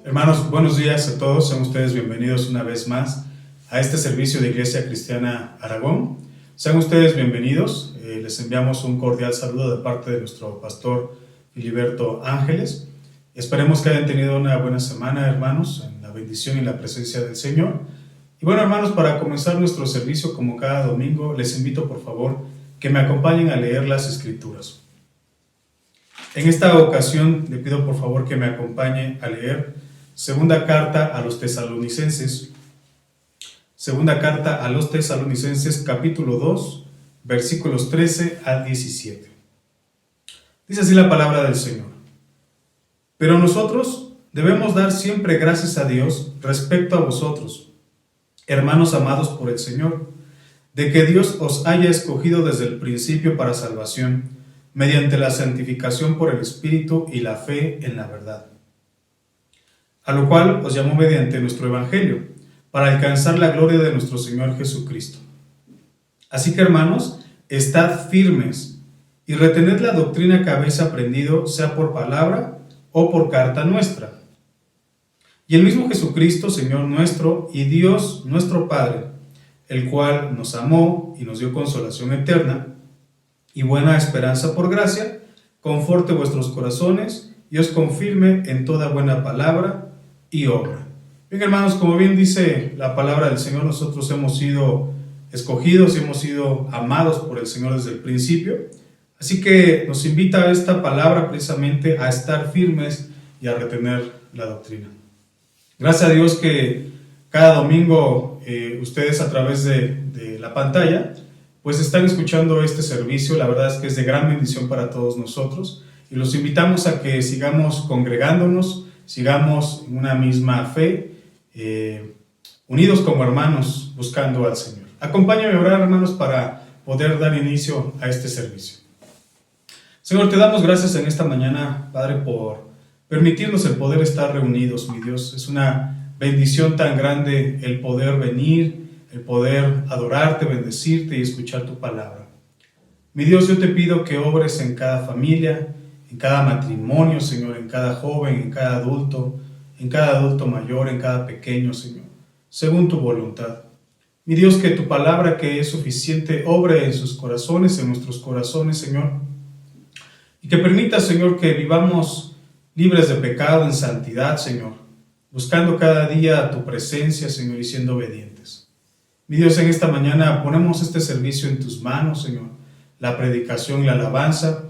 Hermanos, buenos días a todos. Sean ustedes bienvenidos una vez más a este servicio de Iglesia Cristiana Aragón. Sean ustedes bienvenidos. Les enviamos un cordial saludo de parte de nuestro pastor Filiberto Ángeles. Esperemos que hayan tenido una buena semana, hermanos, en la bendición y la presencia del Señor. Y bueno, hermanos, para comenzar nuestro servicio como cada domingo, les invito por favor que me acompañen a leer las Escrituras. En esta ocasión le pido por favor que me acompañe a leer Segunda carta a los Tesalonicenses. Segunda carta a los Tesalonicenses, capítulo 2, versículos 13 al 17. Dice así la palabra del Señor. Pero nosotros debemos dar siempre gracias a Dios respecto a vosotros, hermanos amados por el Señor, de que Dios os haya escogido desde el principio para salvación, mediante la santificación por el Espíritu y la fe en la verdad, a lo cual os llamó mediante nuestro Evangelio, para alcanzar la gloria de nuestro Señor Jesucristo. Así que, hermanos, estad firmes y retened la doctrina que habéis aprendido, sea por palabra o por carta nuestra. Y el mismo Jesucristo, Señor nuestro, y Dios nuestro Padre, el cual nos amó y nos dio consolación eterna y buena esperanza por gracia, conforte vuestros corazones y os confirme en toda buena palabra y obra. Bien, hermanos, como bien dice la palabra del Señor, nosotros hemos sido escogidos y hemos sido amados por el Señor desde el principio. Así que nos invita a esta palabra precisamente a estar firmes y a retener la doctrina. Gracias a Dios que cada domingo ustedes a través de la pantalla pues están escuchando este servicio. La verdad es que es de gran bendición para todos nosotros y los invitamos a que sigamos congregándonos, sigamos en una misma fe, unidos como hermanos buscando al Señor. Acompáñame a orar, hermanos, para poder dar inicio a este servicio. Señor, te damos gracias en esta mañana, Padre, por permitirnos el poder estar reunidos, mi Dios. Es una bendición tan grande el poder venir, el poder adorarte, bendecirte y escuchar tu palabra. Mi Dios, yo te pido que obres en cada familia, en cada matrimonio, Señor, en cada joven, en cada adulto mayor, en cada pequeño, Señor, según tu voluntad. Mi Dios, que tu palabra, que es suficiente, obre en sus corazones, en nuestros corazones, Señor, y que permita, Señor, que vivamos libres de pecado en santidad, Señor, buscando cada día tu presencia, Señor, y siendo obedientes. Mi Dios, en esta mañana ponemos este servicio en tus manos, Señor, la predicación y la alabanza,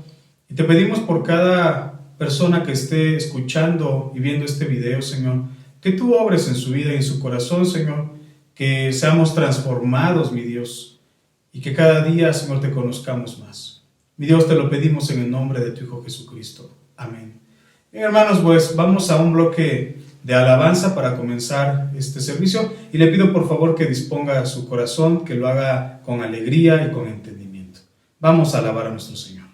y te pedimos por cada persona que esté escuchando y viendo este video, Señor, que tú obres en su vida y en su corazón, Señor, que seamos transformados, mi Dios, y que cada día, Señor, te conozcamos más. Mi Dios, te lo pedimos en el nombre de tu Hijo Jesucristo. Amén. Bien, hermanos, pues vamos a un bloque de alabanza para comenzar este servicio y le pido por favor que disponga su corazón, que lo haga con alegría y con entendimiento. Vamos a alabar a nuestro Señor.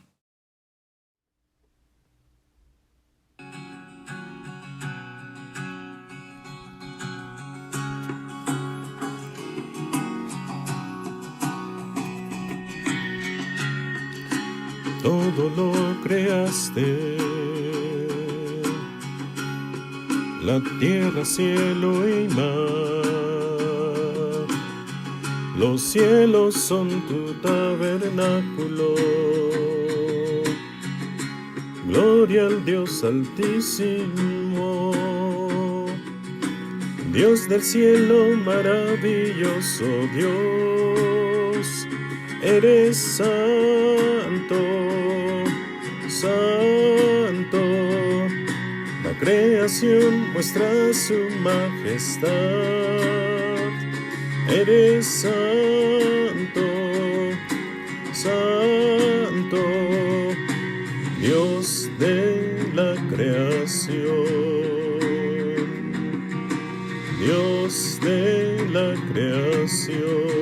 Todo lo creaste, la tierra, cielo y mar. Los cielos son tu tabernáculo. Gloria al Dios altísimo, Dios del cielo, maravilloso Dios. Eres santo, santo. La creación muestra su majestad. Eres santo, santo, Dios de la creación, Dios de la creación.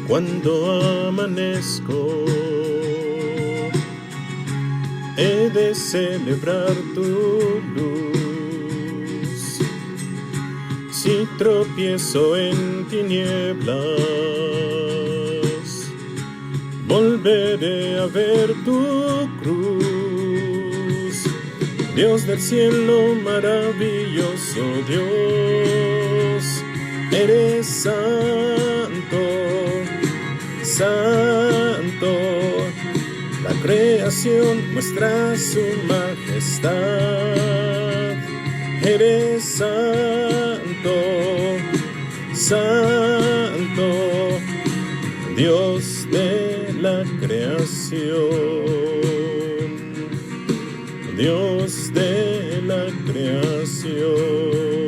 Cuando amanezco, he de celebrar tu luz. tropiezo en tinieblas, volveré a ver tu cruz. Dios del cielo, maravilloso Dios, eres santo, santo. La creación muestra su majestad. Eres santo, santo, Dios de la creación, Dios de la creación.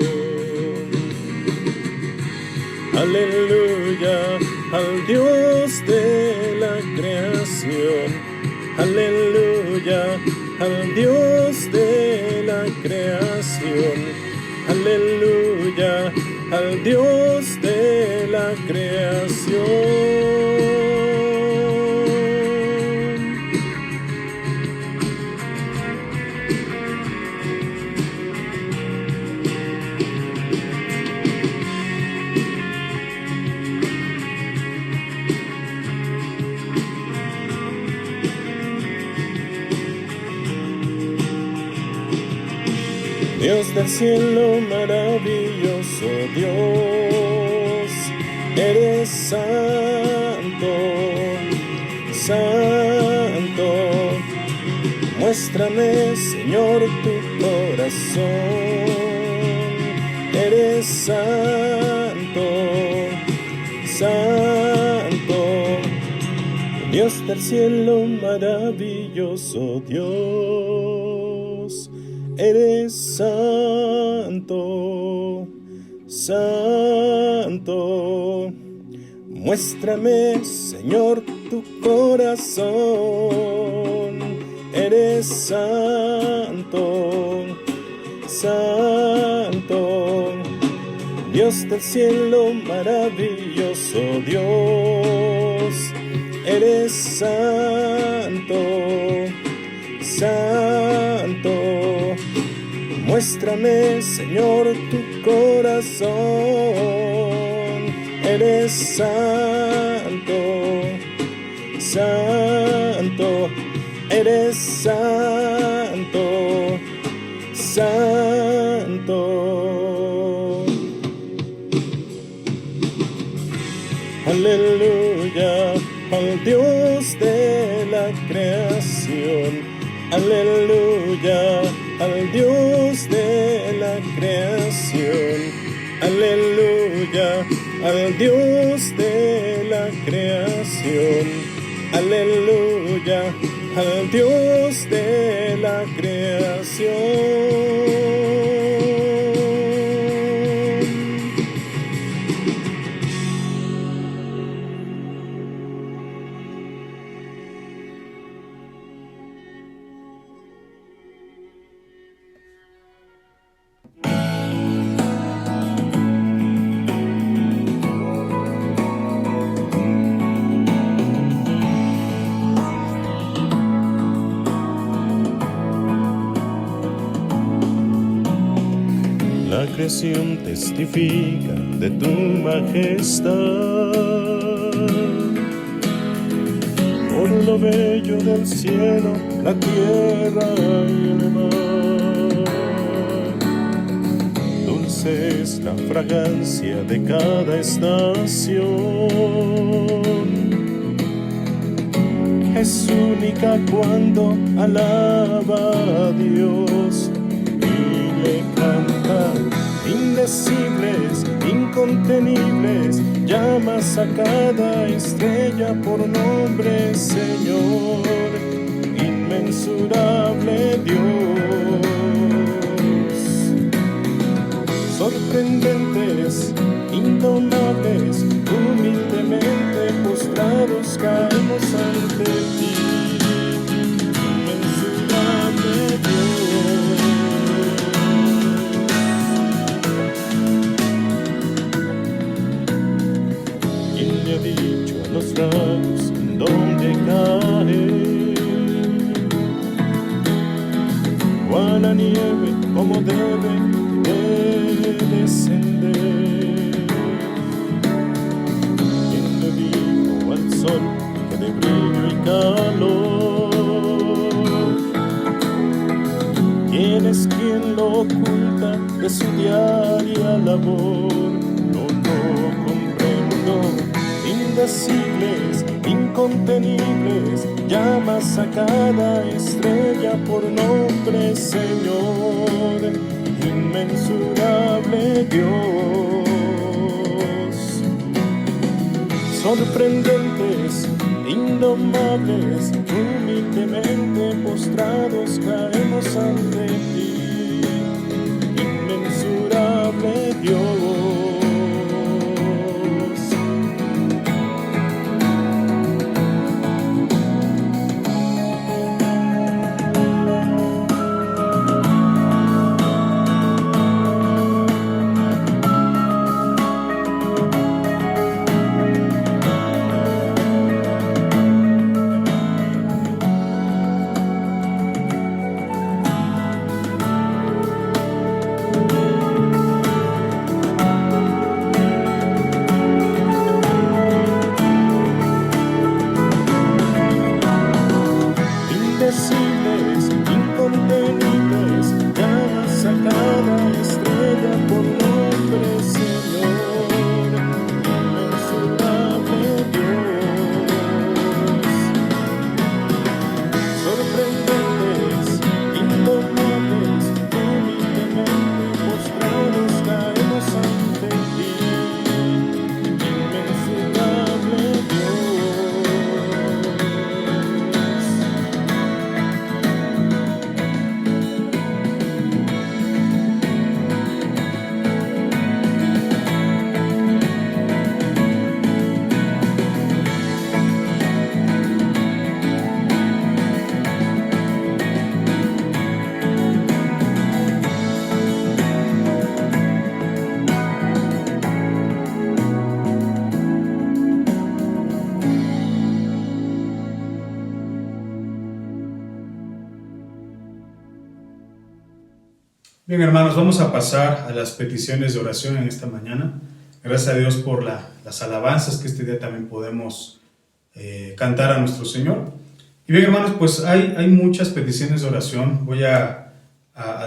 Aleluya al Dios de la creación. Aleluya al Dios de la creación. Aleluya al Dios de la creación. Dios del cielo, maravilloso Dios, eres santo, santo. Muéstrame, Señor, tu corazón. Eres santo, santo. Dios del cielo, maravilloso Dios, eres santo, santo. Muéstrame, Señor, tu corazón. Eres santo, santo. Dios del cielo, maravilloso Dios, eres santo, santo. Muéstrame, Señor, tu corazón. Eres santo, santo. Eres santo, santo. Aleluya al Dios de la creación. Aleluya al Dios de la creación. Aleluya al Dios de la creación. Aleluya al Dios de la creación. La creación testifica de tu majestad, por lo bello del cielo, la tierra y el mar. Dulce es la fragancia de cada estación, es única cuando alaba a Dios y le canta. Indecibles, incontenibles, llamas a cada estrella por nombre, Señor, inmensurable Dios. Sorprendentes, indomables, humildemente postrados caemos ante ti, inmensurable Dios. Dicho a los lados en donde cae, o a la nieve como debe de descender. ¿Quién es quien lo oculta de su diaria labor? No lo comprendo. Indecibles, incontenibles, llamas a cada estrella por nombre, Señor, inmensurable Dios. Sorprendentes, indomables, humildemente postrados caemos ante ti, inmensurable Dios. Indecibles, incontenibles, llamas a cada estrella por nombre, Señor, inmensurable Dios. Sorprendentes, indomables, humildemente postrados caemos ante ti, inmensurable Dios. Bien, hermanos, vamos a pasar a las peticiones de oración en esta mañana. Gracias a Dios por las alabanzas que este día también podemos cantar a nuestro Señor. Y bien, hermanos, pues hay muchas peticiones de oración. Voy a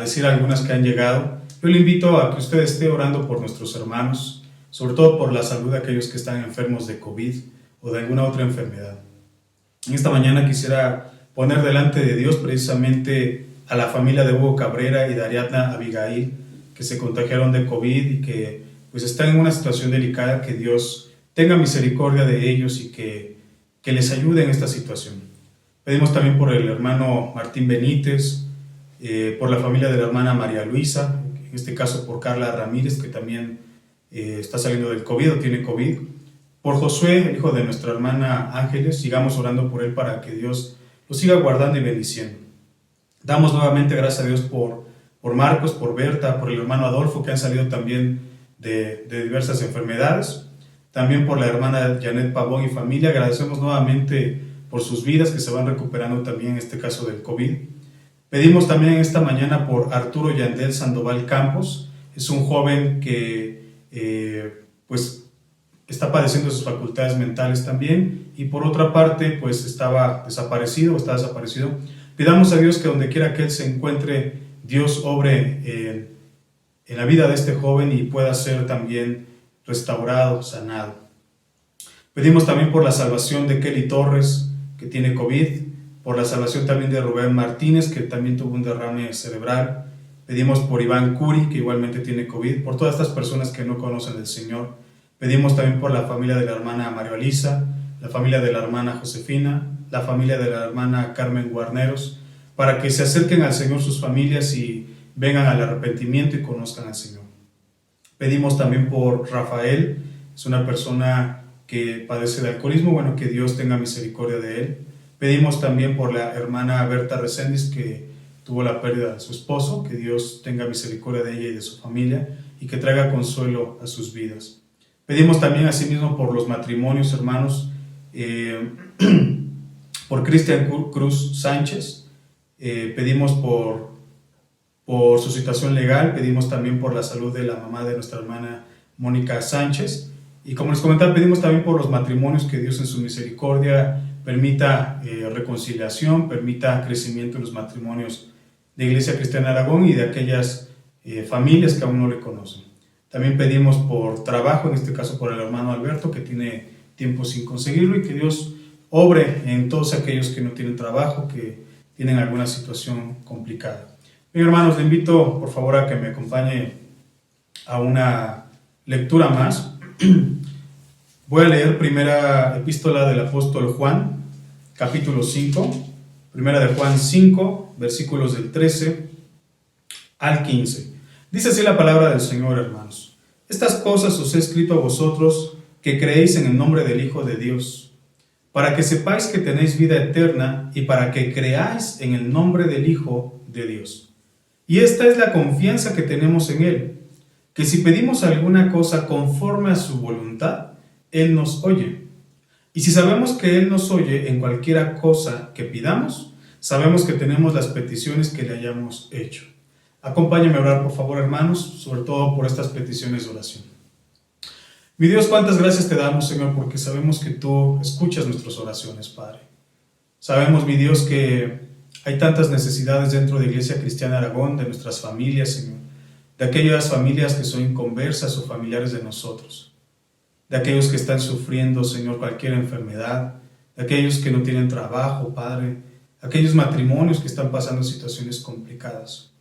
decir algunas que han llegado. Yo le invito a que usted esté orando por nuestros hermanos, sobre todo por la salud de aquellos que están enfermos de COVID o de alguna otra enfermedad. En esta mañana quisiera poner delante de Dios precisamente a la familia de Hugo Cabrera y de Ariadna Abigail, que se contagiaron de COVID y que pues están en una situación delicada. Que Dios tenga misericordia de ellos y que les ayude en esta situación. Pedimos también por el hermano Martín Benítez, por la familia de la hermana María Luisa, en este caso por Carla Ramírez, que también está saliendo del COVID o tiene COVID. Por Josué, el hijo de nuestra hermana Ángeles, sigamos orando por él para que Dios lo siga guardando y bendiciendo. Damos nuevamente gracias a Dios por Marcos, por Berta, por el hermano Adolfo, que han salido también de diversas enfermedades. También por la hermana Janet Pavón y familia. Agradecemos nuevamente por sus vidas que se van recuperando también en este caso del COVID. Pedimos también esta mañana por Arturo Yandel Sandoval Campos. Es un joven que pues está padeciendo sus facultades mentales también, y por otra parte pues está desaparecido. Pidamos a Dios que donde quiera que él se encuentre, Dios obre en la vida de este joven y pueda ser también restaurado, sanado. Pedimos también por la salvación de Kelly Torres, que tiene COVID, por la salvación también de Rubén Martínez, que también tuvo un derrame cerebral. Pedimos por Iván Curi, que igualmente tiene COVID, por todas estas personas que no conocen del Señor. Pedimos también por la familia de la hermana María Elisa, la familia de la hermana Josefina, la familia de la hermana Carmen Guarneros, para que se acerquen al Señor sus familias y vengan al arrepentimiento y conozcan al Señor. Pedimos también por Rafael, es una persona que padece de alcoholismo, que Dios tenga misericordia de él. Pedimos también por la hermana Berta Reséndiz, que tuvo la pérdida de su esposo, que Dios tenga misericordia de ella y de su familia y que traiga consuelo a sus vidas. Pedimos también asimismo por los matrimonios, hermanos, por Cristian Cruz Sánchez. Pedimos por su situación legal. Pedimos también por la salud de la mamá de nuestra hermana Mónica Sánchez. Y como les comentaba, pedimos también por los matrimonios, que Dios en su misericordia permita reconciliación, permita crecimiento en los matrimonios de Iglesia Cristiana Aragón y de aquellas familias que aún no le conocen. También pedimos por trabajo, en este caso por el hermano Alberto, que tiene tiempo sin conseguirlo, y que Dios obre en todos aquellos que no tienen trabajo, que tienen alguna situación complicada. Bien, hermanos, le invito por favor a que me acompañe a una lectura más. Voy a leer primera epístola del apóstol Juan, capítulo 5, primera de Juan 5, versículos del 13 al 15. Dice así la palabra del Señor, hermanos. Estas cosas os he escrito a vosotros que creéis en el nombre del Hijo de Dios, para que sepáis que tenéis vida eterna y para que creáis en el nombre del Hijo de Dios. Y esta es la confianza que tenemos en Él, que si pedimos alguna cosa conforme a su voluntad, Él nos oye. Y si sabemos que Él nos oye en cualquiera cosa que pidamos, sabemos que tenemos las peticiones que le hayamos hecho. Acompáñenme a orar, por favor, hermanos, sobre todo por estas peticiones de oración. Mi Dios, cuántas gracias te damos, Señor, porque sabemos que tú escuchas nuestras oraciones, Padre. Sabemos, mi Dios, que hay tantas necesidades dentro de Iglesia Cristiana Aragón, de nuestras familias, Señor, de aquellas familias que son inconversas o familiares de nosotros, de aquellos que están sufriendo, Señor, cualquier enfermedad, de aquellos que no tienen trabajo, Padre, aquellos matrimonios que están pasando situaciones complicadas,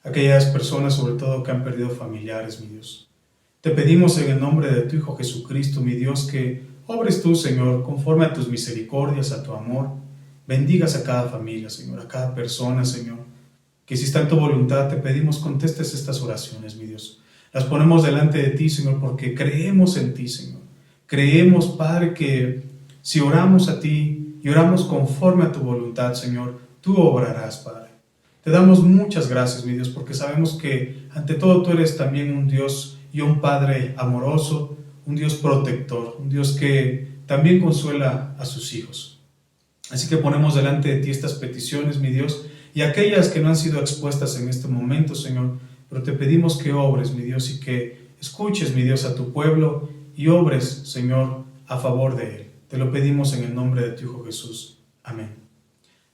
aquellas personas, sobre todo, que han perdido familiares, mi Dios. Te pedimos en el nombre de tu Hijo Jesucristo, mi Dios, que obres tú, Señor, conforme a tus misericordias, a tu amor. Bendigas a cada familia, Señor, a cada persona, Señor. Que si está en tu voluntad, te pedimos contestes estas oraciones, mi Dios. Las ponemos delante de ti, Señor, porque creemos en ti, Señor. Creemos, Padre, que si oramos a ti y oramos conforme a tu voluntad, Señor, tú obrarás, Padre. Te damos muchas gracias, mi Dios, porque sabemos que ante todo tú eres también un Dios y un Padre amoroso, un Dios protector, un Dios que también consuela a sus hijos. Así que ponemos delante de ti estas peticiones, mi Dios, y aquellas que no han sido expuestas en este momento, Señor, pero te pedimos que obres, mi Dios, y que escuches, mi Dios, a tu pueblo y obres, Señor, a favor de él. Te lo pedimos en el nombre de tu Hijo Jesús. Amén.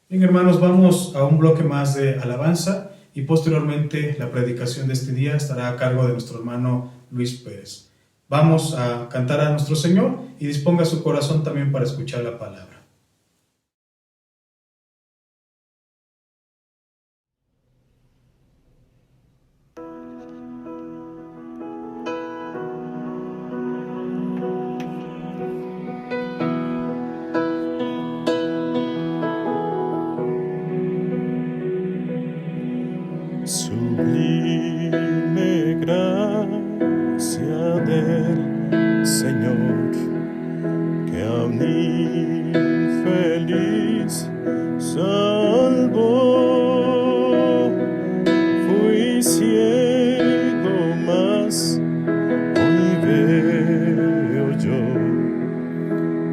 Bien, hermanos, vamos a un bloque más de alabanza y posteriormente la predicación de este día estará a cargo de nuestro hermano Luis Pérez. Vamos a cantar a nuestro Señor y disponga su corazón también para escuchar la palabra. Sublime gracia del Señor, que a un infeliz salvó. Fui ciego, mas hoy veo yo,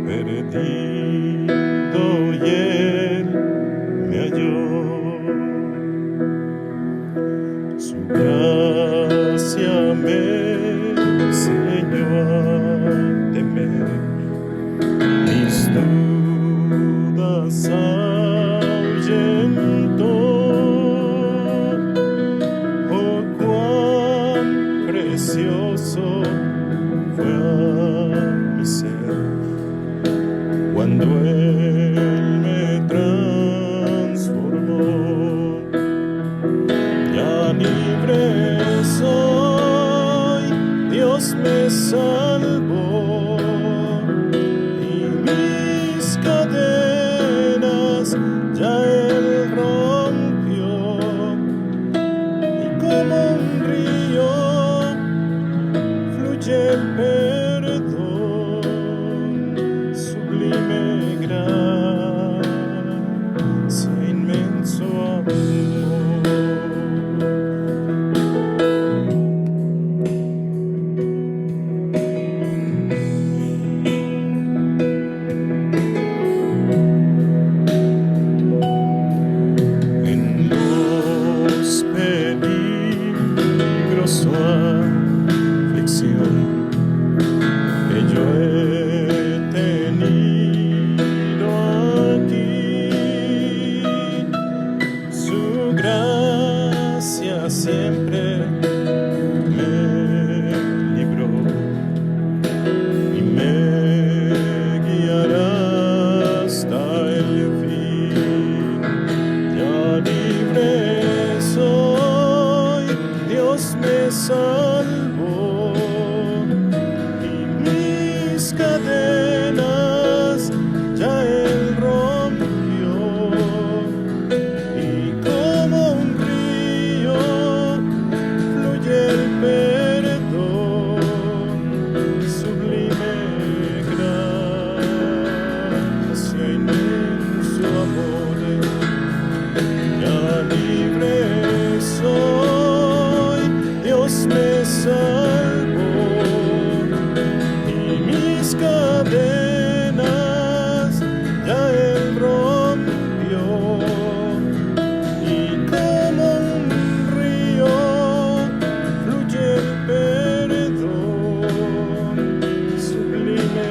perdido y él me halló. Su gracia me enseñó a temer, mis dudas ahuyentó. Oh, cuán precioso fue a mi ser cuando Él me transformó. Libre soy, Dios me salvó y mis cadenas ya Él rompió, y como un río fluye el perdón, sublime gracia, inmenso amor. siempre me libró y me guiará hasta el fin. Ya libre soy, Dios me salvó y mis cadenas ya Él rompió, y como un río fluye el perdón, sublime gracia, inmenso amor. Ya libre soy, Dios me salvó y mis cadenas ya Él rompió, y como un río fluye el perdón, sublime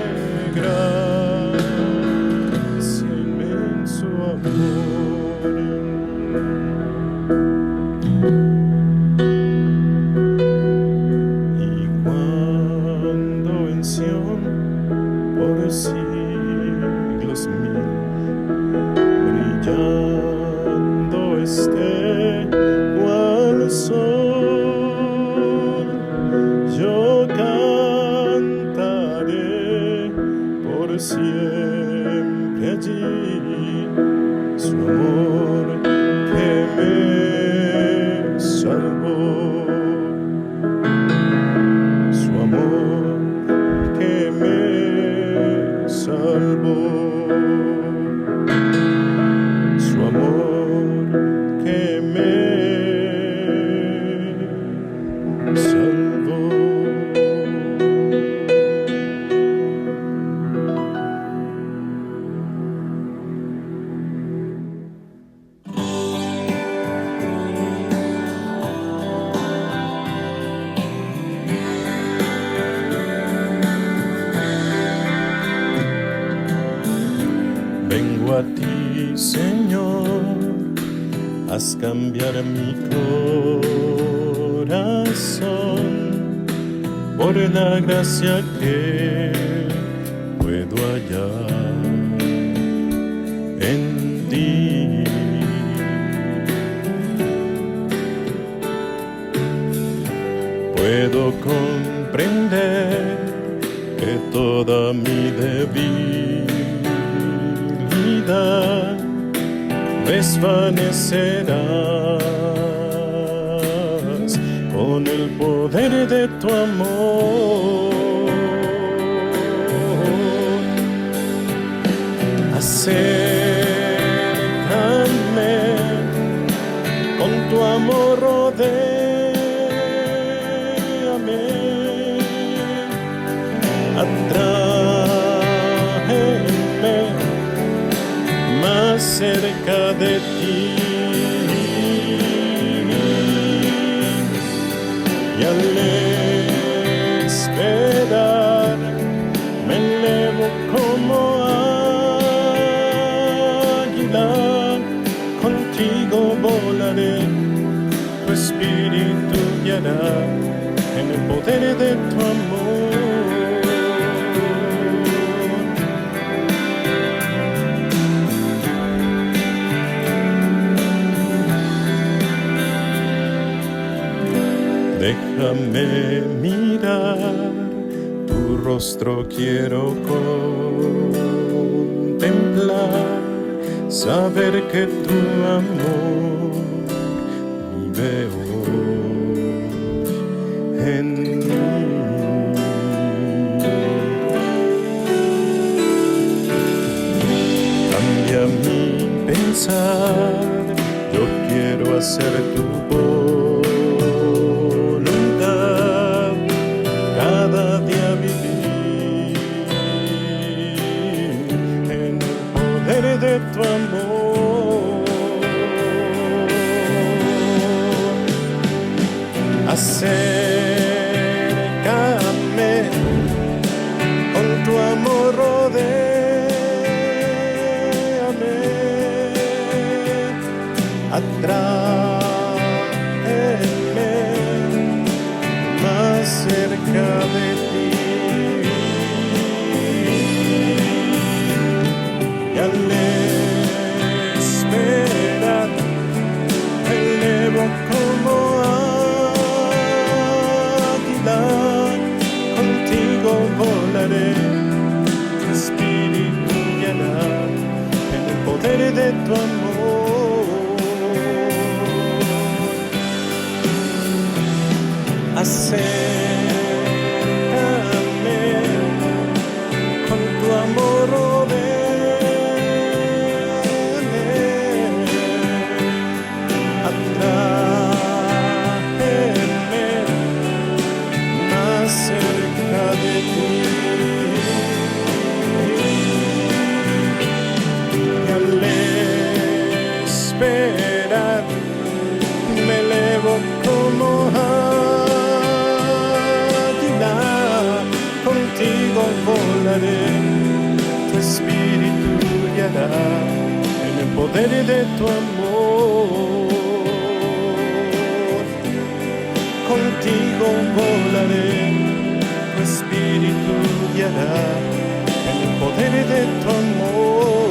gracia, inmenso amor. Y cuando en Sión por siglos mil brillando esté cual sol, yo cantaré por siempre allí su amor que me salvó, su amor que me salvó, su amor que me salvó. Vengo a ti, Señor, haz cambiar mi corazón por la gracia que puedo hallar en ti. Puedo comprender que toda mi debilidad desvanecerás con el poder de tu amor. Acércame con tu amor, rodéame, atráeme más cerca de ti, y al esperar me elevo como águila, contigo volaré, tu espíritu guiará en el poder de tu amor. Déjame mirar tu rostro, quiero contemplar, saber que tu amor vive hoy en mí. Cambia mi pensar, yo quiero hacer tu voluntad, cada día vivir en el poder de tu amor. Acércame con tu amor, rodéame, atráeme cerca de ti. Y al esperar me elevo como águila, contigo volaré, tu espíritu guiará en el poder de tu amor. Acércame con tu amor, rodéame, atráeme más cerca de ti. Y al esperar me elevo como contigo volaré, tu espíritu guiará en el poder de tu amor. Contigo volaré, tu espíritu guiará en el poder de tu amor.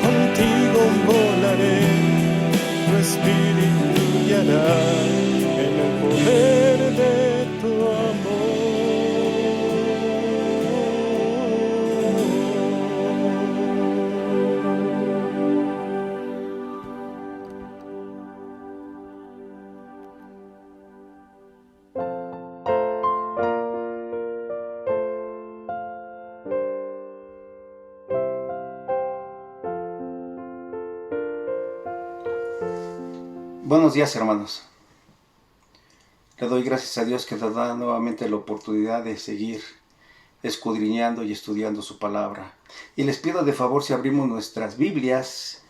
Contigo volaré, tu espíritu guiará en el poder de tu amor. Buenos días, hermanos. Le doy gracias a Dios que nos da nuevamente la oportunidad de seguir escudriñando y estudiando su palabra. Y les pido de favor si abrimos nuestras Biblias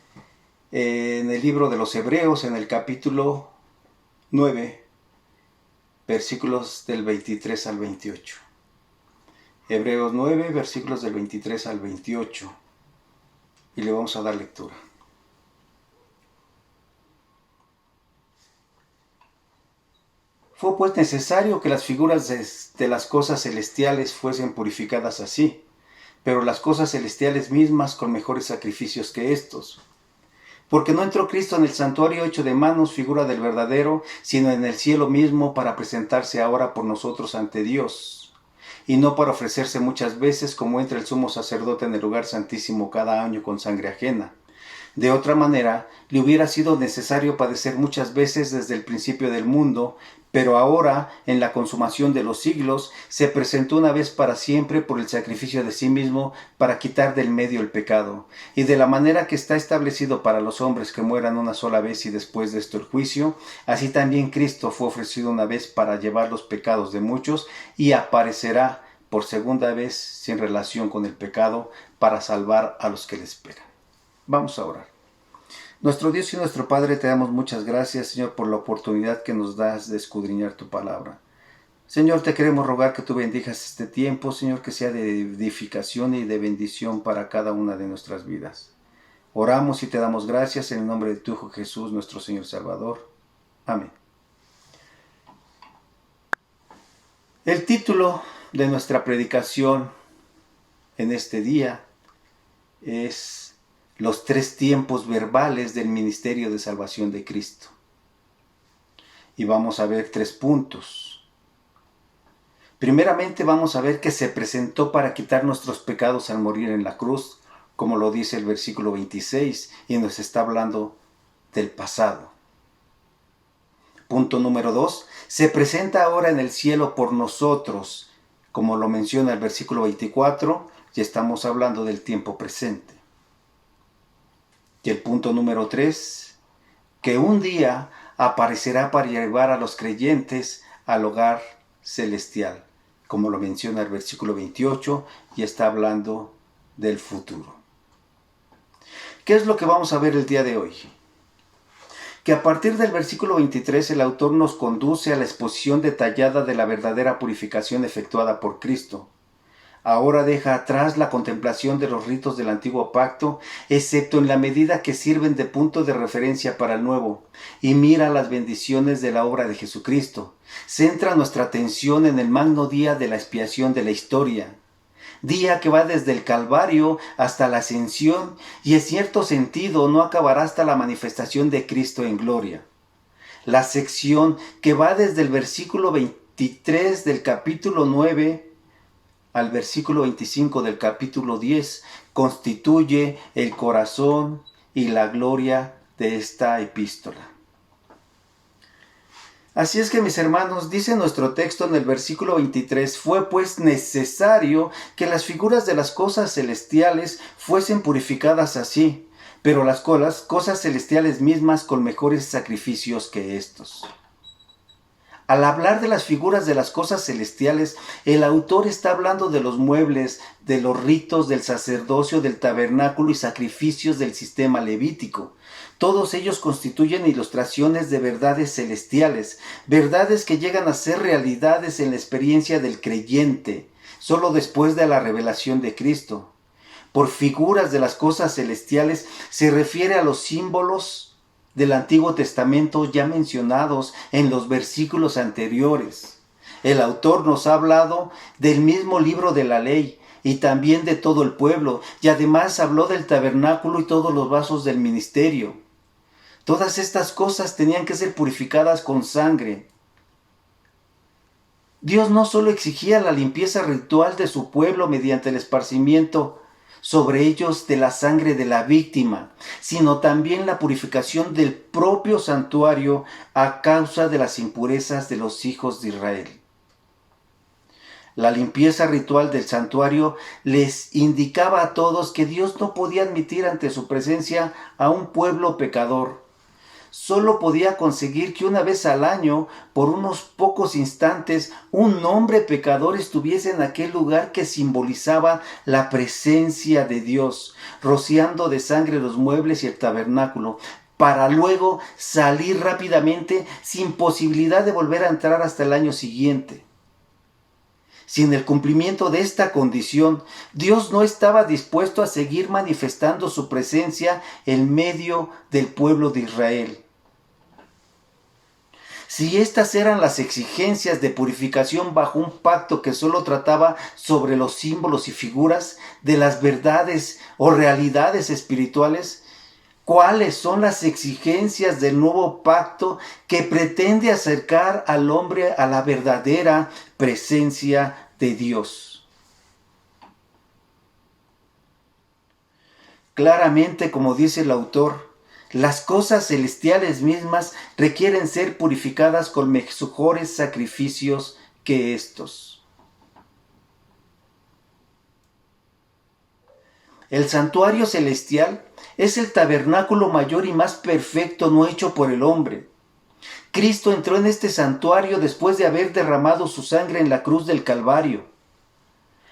en el libro de los Hebreos, en el capítulo 9, versículos del 23 al 28. Hebreos 9, versículos del 23 al 28. Y le vamos a dar lectura. Fue pues necesario que las figuras de las cosas celestiales fuesen purificadas así, pero las cosas celestiales mismas con mejores sacrificios que estos. Porque no entró Cristo en el santuario hecho de manos, figura del verdadero, sino en el cielo mismo para presentarse ahora por nosotros ante Dios, y no para ofrecerse muchas veces como entra el sumo sacerdote en el lugar santísimo cada año con sangre ajena. De otra manera, le hubiera sido necesario padecer muchas veces desde el principio del mundo, pero ahora, en la consumación de los siglos, se presentó una vez para siempre por el sacrificio de sí mismo para quitar del medio el pecado. Y de la manera que está establecido para los hombres que mueran una sola vez y después de esto el juicio, así también Cristo fue ofrecido una vez para llevar los pecados de muchos y aparecerá por segunda vez sin relación con el pecado para salvar a los que le esperan. Vamos a orar. Nuestro Dios y nuestro Padre, te damos muchas gracias, Señor, por la oportunidad que nos das de escudriñar tu palabra. Señor, te queremos rogar que tú bendijas este tiempo, Señor, que sea de edificación y de bendición para cada una de nuestras vidas. Oramos y te damos gracias en el nombre de tu Hijo Jesús, nuestro Señor Salvador. Amén. El título de nuestra predicación en este día es los 3 tiempos verbales del ministerio de salvación de Cristo. Y vamos a ver 3 puntos. Primeramente vamos a ver que se presentó para quitar nuestros pecados al morir en la cruz, como lo dice el versículo 26, y nos está hablando del pasado. Punto número 2, se presenta ahora en el cielo por nosotros, como lo menciona el versículo 24, y estamos hablando del tiempo presente. Y el punto número 3, que un día aparecerá para llevar a los creyentes al hogar celestial, como lo menciona el versículo 28, y está hablando del futuro. ¿Qué es lo que vamos a ver el día de hoy? Que a partir del versículo 23 el autor nos conduce a la exposición detallada de la verdadera purificación efectuada por Cristo. Ahora deja atrás la contemplación de los ritos del antiguo pacto, excepto en la medida que sirven de punto de referencia para el nuevo, y mira las bendiciones de la obra de Jesucristo. Centra nuestra atención en el magno día de la expiación de la historia, día que va desde el Calvario hasta la Ascensión y en cierto sentido no acabará hasta la manifestación de Cristo en gloria. La sección que va desde el versículo 23 del capítulo 9 al versículo 25 del capítulo 10 constituye el corazón y la gloria de esta epístola. Así es que, mis hermanos, dice nuestro texto en el versículo 23, fue pues necesario que las figuras de las cosas celestiales fuesen purificadas así, pero las cosas celestiales mismas con mejores sacrificios que estos. Al hablar de las figuras de las cosas celestiales, el autor está hablando de los muebles, de los ritos del sacerdocio, del tabernáculo y sacrificios del sistema levítico. Todos ellos constituyen ilustraciones de verdades celestiales, verdades que llegan a ser realidades en la experiencia del creyente, solo después de la revelación de Cristo. Por figuras de las cosas celestiales se refiere a los símbolos del Antiguo Testamento ya mencionados en los versículos anteriores. El autor nos ha hablado del mismo libro de la ley y también de todo el pueblo, y además habló del tabernáculo y todos los vasos del ministerio. Todas estas cosas tenían que ser purificadas con sangre. Dios no solo exigía la limpieza ritual de su pueblo mediante el esparcimiento sobre ellos de la sangre de la víctima, sino también la purificación del propio santuario a causa de las impurezas de los hijos de Israel. La limpieza ritual del santuario les indicaba a todos que Dios no podía admitir ante su presencia a un pueblo pecador. Solo podía conseguir que una vez al año, por unos pocos instantes, un hombre pecador estuviese en aquel lugar que simbolizaba la presencia de Dios, rociando de sangre los muebles y el tabernáculo, para luego salir rápidamente sin posibilidad de volver a entrar hasta el año siguiente. Sin el cumplimiento de esta condición, Dios no estaba dispuesto a seguir manifestando su presencia en medio del pueblo de Israel. Si estas eran las exigencias de purificación bajo un pacto que solo trataba sobre los símbolos y figuras de las verdades o realidades espirituales, ¿cuáles son las exigencias del nuevo pacto que pretende acercar al hombre a la verdadera presencia de Dios? Claramente, como dice el autor, las cosas celestiales mismas requieren ser purificadas con mejores sacrificios que estos. El santuario celestial es el tabernáculo mayor y más perfecto no hecho por el hombre. Cristo entró en este santuario después de haber derramado su sangre en la cruz del Calvario.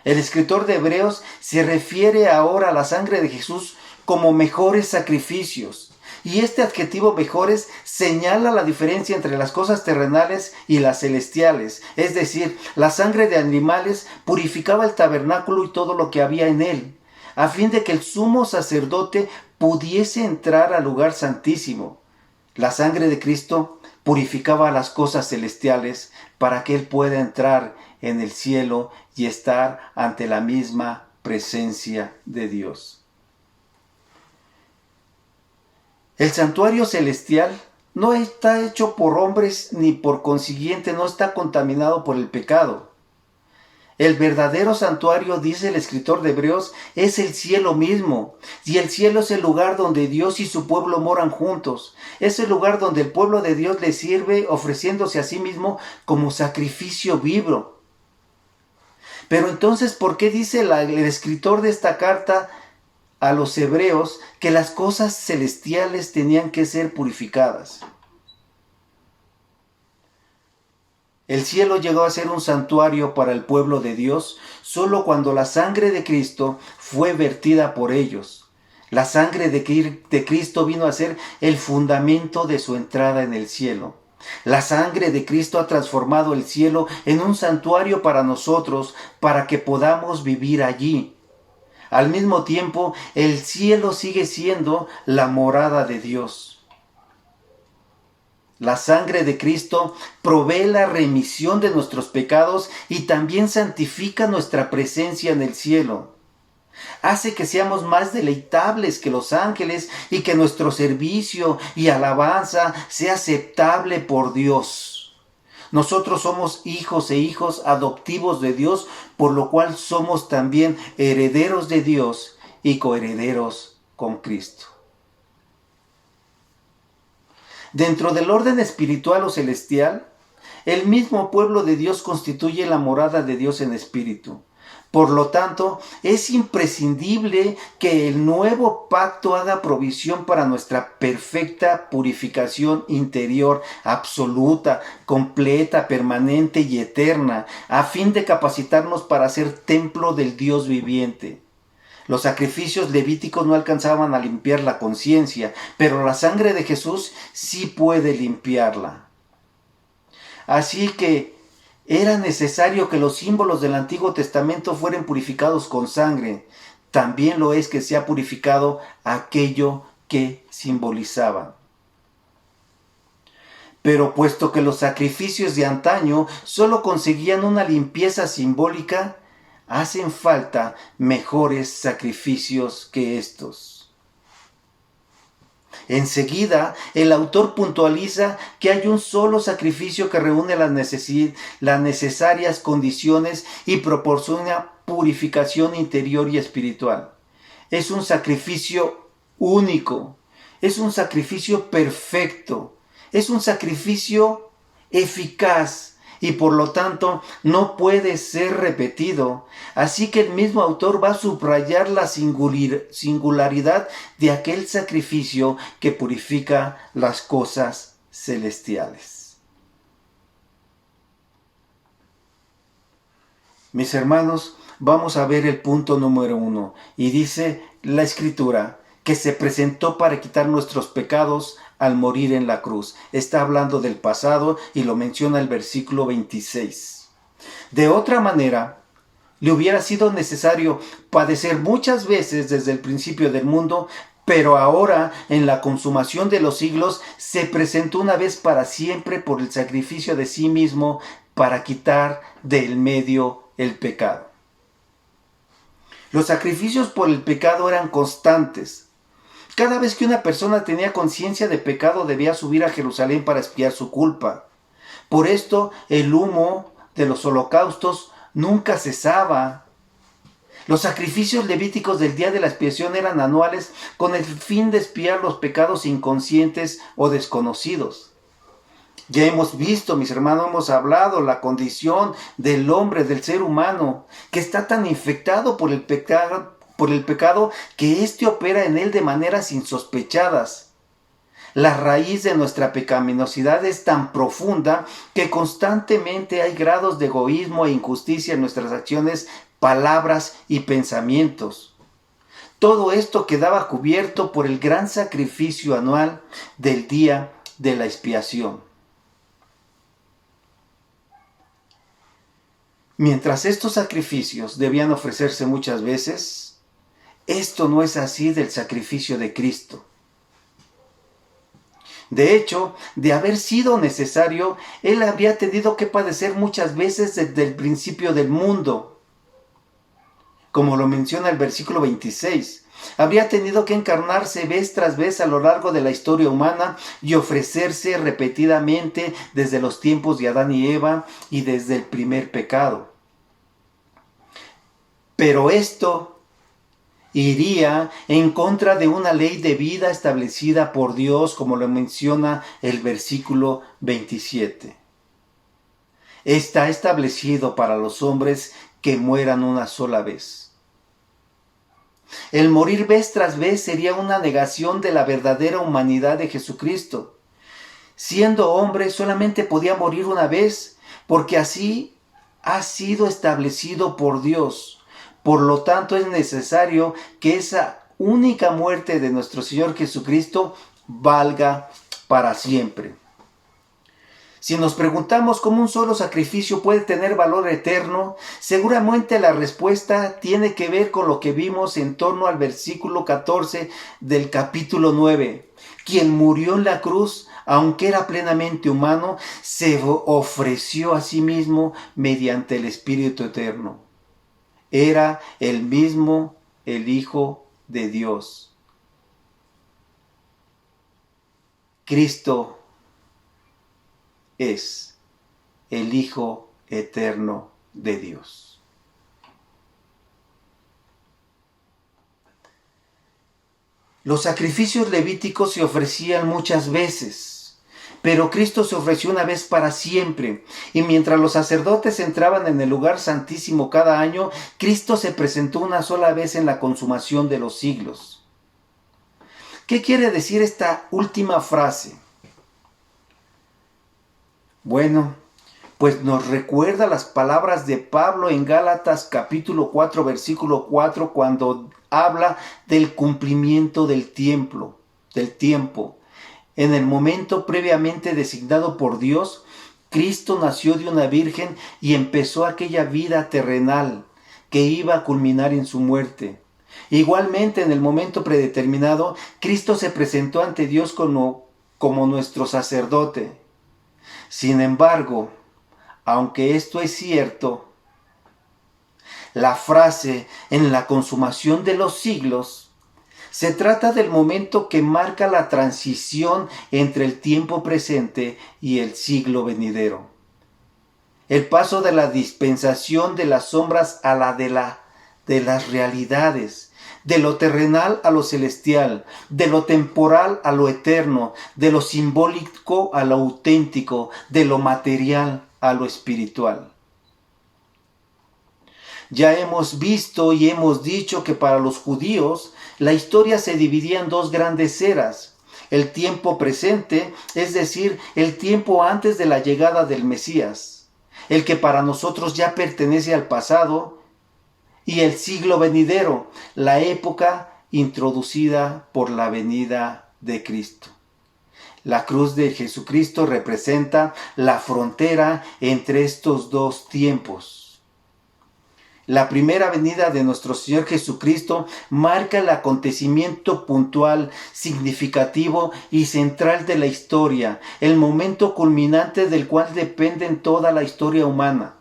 El escritor de Hebreos se refiere ahora a la sangre de Jesús como mejores sacrificios. Y este adjetivo mejores señala la diferencia entre las cosas terrenales y las celestiales. Es decir, la sangre de animales purificaba el tabernáculo y todo lo que había en él, a fin de que el sumo sacerdote pudiese entrar al lugar santísimo. La sangre de Cristo purificaba las cosas celestiales para que él pueda entrar en el cielo y estar ante la misma presencia de Dios. El santuario celestial no está hecho por hombres ni por consiguiente no está contaminado por el pecado. El verdadero santuario, dice el escritor de Hebreos, es el cielo mismo. Y el cielo es el lugar donde Dios y su pueblo moran juntos. Es el lugar donde el pueblo de Dios le sirve ofreciéndose a sí mismo como sacrificio vivo. Pero entonces, ¿por qué dice el escritor de esta carta a los hebreos que las cosas celestiales tenían que ser purificadas? El cielo llegó a ser un santuario para el pueblo de Dios solo cuando la sangre de Cristo fue vertida por ellos. La sangre de Cristo vino a ser el fundamento de su entrada en el cielo. La sangre de Cristo ha transformado el cielo en un santuario para nosotros, para que podamos vivir allí. Al mismo tiempo, el cielo sigue siendo la morada de Dios. La sangre de Cristo provee la remisión de nuestros pecados y también santifica nuestra presencia en el cielo. Hace que seamos más deleitables que los ángeles y que nuestro servicio y alabanza sea aceptable por Dios. Nosotros somos hijos e hijos adoptivos de Dios, por lo cual somos también herederos de Dios y coherederos con Cristo. Dentro del orden espiritual o celestial, el mismo pueblo de Dios constituye la morada de Dios en espíritu. Por lo tanto, es imprescindible que el nuevo pacto haga provisión para nuestra perfecta purificación interior, absoluta, completa, permanente y eterna, a fin de capacitarnos para ser templo del Dios viviente. Los sacrificios levíticos no alcanzaban a limpiar la conciencia, pero la sangre de Jesús sí puede limpiarla. Así que era necesario que los símbolos del Antiguo Testamento fueran purificados con sangre. También lo es que se ha purificado aquello que simbolizaban. Pero puesto que los sacrificios de antaño solo conseguían una limpieza simbólica, hacen falta mejores sacrificios que estos. Enseguida, el autor puntualiza que hay un solo sacrificio que reúne las necesarias condiciones y proporciona purificación interior y espiritual. Es un sacrificio único, es un sacrificio perfecto, es un sacrificio eficaz y por lo tanto no puede ser repetido. Así que el mismo autor va a subrayar la singularidad de aquel sacrificio que purifica las cosas celestiales. Mis hermanos, vamos a ver el punto número 1. Y dice la Escritura que se presentó para quitar nuestros pecados al morir en la cruz. Está hablando del pasado y lo menciona el versículo 26. De otra manera, le hubiera sido necesario padecer muchas veces desde el principio del mundo, pero ahora, en la consumación de los siglos, se presentó una vez para siempre por el sacrificio de sí mismo para quitar del medio el pecado. Los sacrificios por el pecado eran constantes. Cada vez que una persona tenía conciencia de pecado debía subir a Jerusalén para expiar su culpa. Por esto el humo de los holocaustos nunca cesaba. Los sacrificios levíticos del día de la expiación eran anuales con el fin de expiar los pecados inconscientes o desconocidos. Ya hemos visto, mis hermanos, hemos hablado la condición del hombre, del ser humano, que está tan infectado por el pecado que éste opera en él de maneras insospechadas. La raíz de nuestra pecaminosidad es tan profunda que constantemente hay grados de egoísmo e injusticia en nuestras acciones, palabras y pensamientos. Todo esto quedaba cubierto por el gran sacrificio anual del día de la expiación. Mientras estos sacrificios debían ofrecerse muchas veces, esto no es así del sacrificio de Cristo. De hecho, de haber sido necesario, Él habría tenido que padecer muchas veces desde el principio del mundo. Como lo menciona el versículo 26, habría tenido que encarnarse vez tras vez a lo largo de la historia humana y ofrecerse repetidamente desde los tiempos de Adán y Eva y desde el primer pecado. Pero esto iría en contra de una ley de vida establecida por Dios, como lo menciona el versículo 27. Está establecido para los hombres que mueran una sola vez. El morir vez tras vez sería una negación de la verdadera humanidad de Jesucristo. Siendo hombre, solamente podía morir una vez, porque así ha sido establecido por Dios. Por lo tanto, es necesario que esa única muerte de nuestro Señor Jesucristo valga para siempre. Si nos preguntamos cómo un solo sacrificio puede tener valor eterno, seguramente la respuesta tiene que ver con lo que vimos en torno al versículo 14 del capítulo 9. Quien murió en la cruz, aunque era plenamente humano, se ofreció a sí mismo mediante el Espíritu Eterno. Era el mismo el Hijo de Dios. Cristo es el Hijo Eterno de Dios. Los sacrificios levíticos se ofrecían muchas veces, pero Cristo se ofreció una vez para siempre, y mientras los sacerdotes entraban en el lugar santísimo cada año, Cristo se presentó una sola vez en la consumación de los siglos. ¿Qué quiere decir esta última frase? Bueno, pues nos recuerda las palabras de Pablo en Gálatas capítulo 4, versículo 4, cuando habla del cumplimiento del tiempo. En el momento previamente designado por Dios, Cristo nació de una virgen y empezó aquella vida terrenal que iba a culminar en su muerte. Igualmente, en el momento predeterminado, Cristo se presentó ante Dios como nuestro sacerdote. Sin embargo, aunque esto es cierto, la frase en la consumación de los siglos se trata del momento que marca la transición entre el tiempo presente y el siglo venidero. El paso de la dispensación de las sombras a la de las realidades, de lo terrenal a lo celestial, de lo temporal a lo eterno, de lo simbólico a lo auténtico, de lo material a lo espiritual. Ya hemos visto y hemos dicho que para los judíos la historia se dividía en dos grandes eras: el tiempo presente, es decir, el tiempo antes de la llegada del Mesías, el que para nosotros ya pertenece al pasado, y el siglo venidero, la época introducida por la venida de Cristo. La cruz de Jesucristo representa la frontera entre estos dos tiempos. La primera venida de nuestro Señor Jesucristo marca el acontecimiento puntual, significativo y central de la historia, el momento culminante del cual depende toda la historia humana.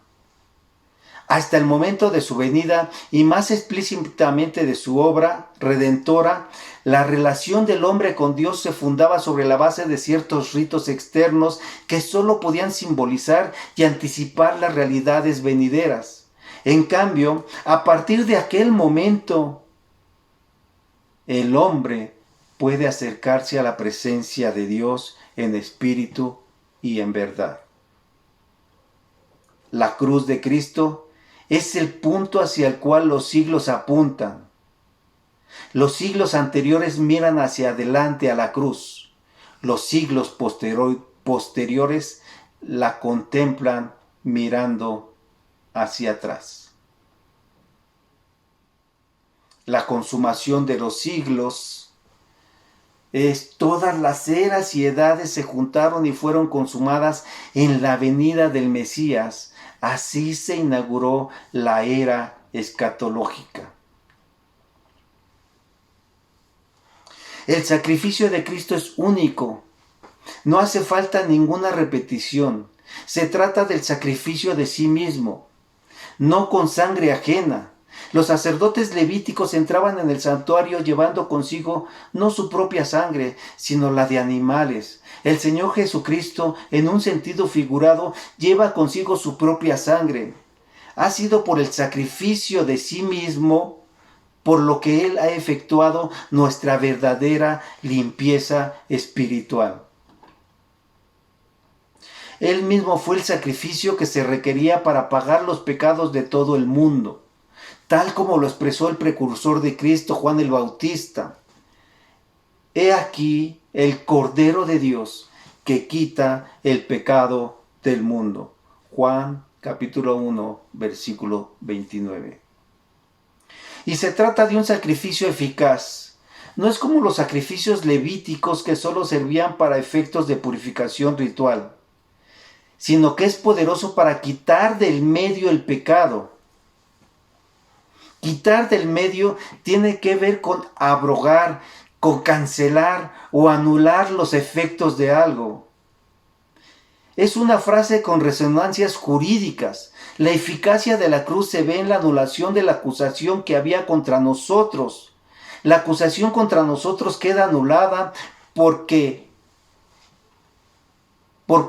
Hasta el momento de su venida y más explícitamente de su obra redentora, la relación del hombre con Dios se fundaba sobre la base de ciertos ritos externos que solo podían simbolizar y anticipar las realidades venideras. En cambio, a partir de aquel momento, el hombre puede acercarse a la presencia de Dios en espíritu y en verdad. La cruz de Cristo es el punto hacia el cual los siglos apuntan. Los siglos anteriores miran hacia adelante a la cruz. Los siglos posteriores la contemplan mirando hacia atrás. La consumación de los siglos es todas las eras y edades se juntaron y fueron consumadas en la venida del Mesías. Así se inauguró la era escatológica. El sacrificio de Cristo es único. No hace falta ninguna repetición. Se trata del sacrificio de sí mismo, no con sangre ajena. Los sacerdotes levíticos entraban en el santuario llevando consigo no su propia sangre, sino la de animales. El Señor Jesucristo, en un sentido figurado, lleva consigo su propia sangre. Ha sido por el sacrificio de sí mismo, por lo que Él ha efectuado nuestra verdadera limpieza espiritual. Él mismo fue el sacrificio que se requería para pagar los pecados de todo el mundo, tal como lo expresó el precursor de Cristo, Juan el Bautista. He aquí el Cordero de Dios que quita el pecado del mundo. Juan capítulo 1, versículo 29. Y se trata de un sacrificio eficaz. No es como los sacrificios levíticos que solo servían para efectos de purificación ritual. sino que es poderoso para quitar del medio el pecado. Quitar del medio tiene que ver con abrogar, con cancelar o anular los efectos de algo. Es una frase con resonancias jurídicas. La eficacia de la cruz se ve en la anulación de la acusación que había contra nosotros. La acusación contra nosotros queda anulada por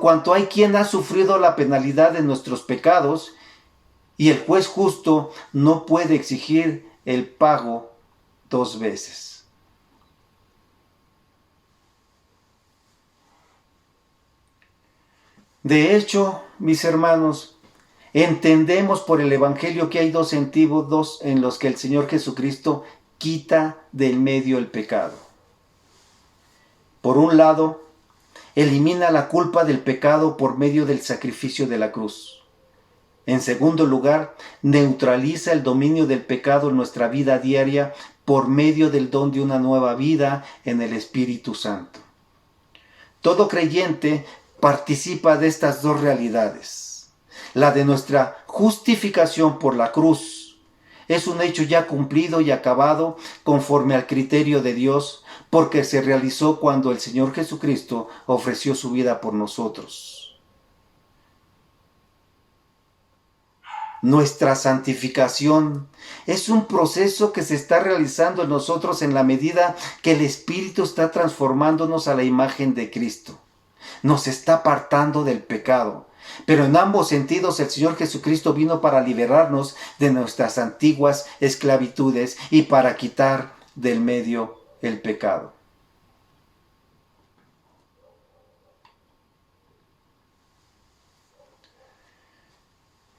cuanto hay quien ha sufrido la penalidad de nuestros pecados, y el juez justo no puede exigir el pago 2 veces. De hecho, mis hermanos, entendemos por el Evangelio que hay 2 sentidos en los que el Señor Jesucristo quita del medio el pecado. Por un lado, elimina la culpa del pecado por medio del sacrificio de la cruz. En segundo lugar, neutraliza el dominio del pecado en nuestra vida diaria por medio del don de una nueva vida en el Espíritu Santo. Todo creyente participa de estas 2 realidades. La de nuestra justificación por la cruz es un hecho ya cumplido y acabado conforme al criterio de Dios, porque se realizó cuando el Señor Jesucristo ofreció su vida por nosotros. Nuestra santificación es un proceso que se está realizando en nosotros en la medida que el Espíritu está transformándonos a la imagen de Cristo. Nos está apartando del pecado. Pero en ambos sentidos el Señor Jesucristo vino para liberarnos de nuestras antiguas esclavitudes y para quitar del medio el pecado.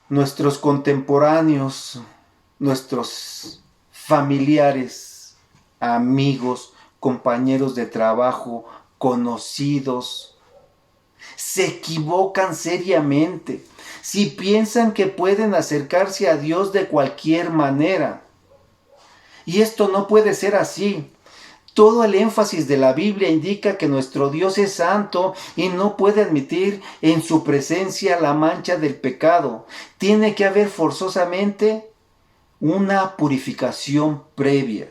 Nuestros contemporáneos, nuestros familiares, amigos, compañeros de trabajo, conocidos, se equivocan seriamente si piensan que pueden acercarse a Dios de cualquier manera. Y esto no puede ser así. Todo el énfasis de la Biblia indica que nuestro Dios es santo y no puede admitir en su presencia la mancha del pecado. Tiene que haber forzosamente una purificación previa.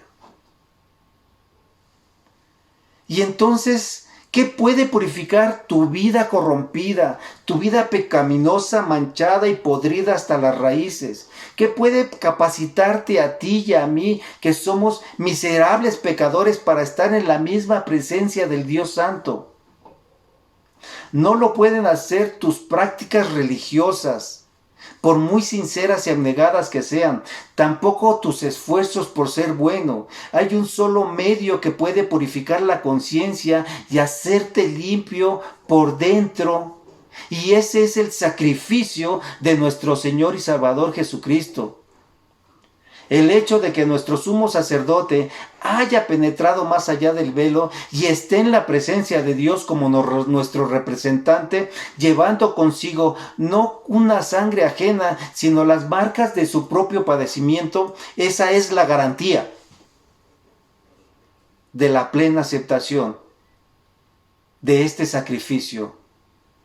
Y entonces, ¿qué puede purificar tu vida corrompida, tu vida pecaminosa, manchada y podrida hasta las raíces? ¿Qué puede capacitarte a ti y a mí, que somos miserables pecadores, para estar en la misma presencia del Dios Santo? No lo pueden hacer tus prácticas religiosas, por muy sinceras y abnegadas que sean, tampoco tus esfuerzos por ser bueno. Hay un solo medio que puede purificar la conciencia y hacerte limpio por dentro, y ese es el sacrificio de nuestro Señor y Salvador Jesucristo. El hecho de que nuestro sumo sacerdote haya penetrado más allá del velo y esté en la presencia de Dios como nuestro representante, llevando consigo no una sangre ajena, sino las marcas de su propio padecimiento, esa es la garantía de la plena aceptación de este sacrificio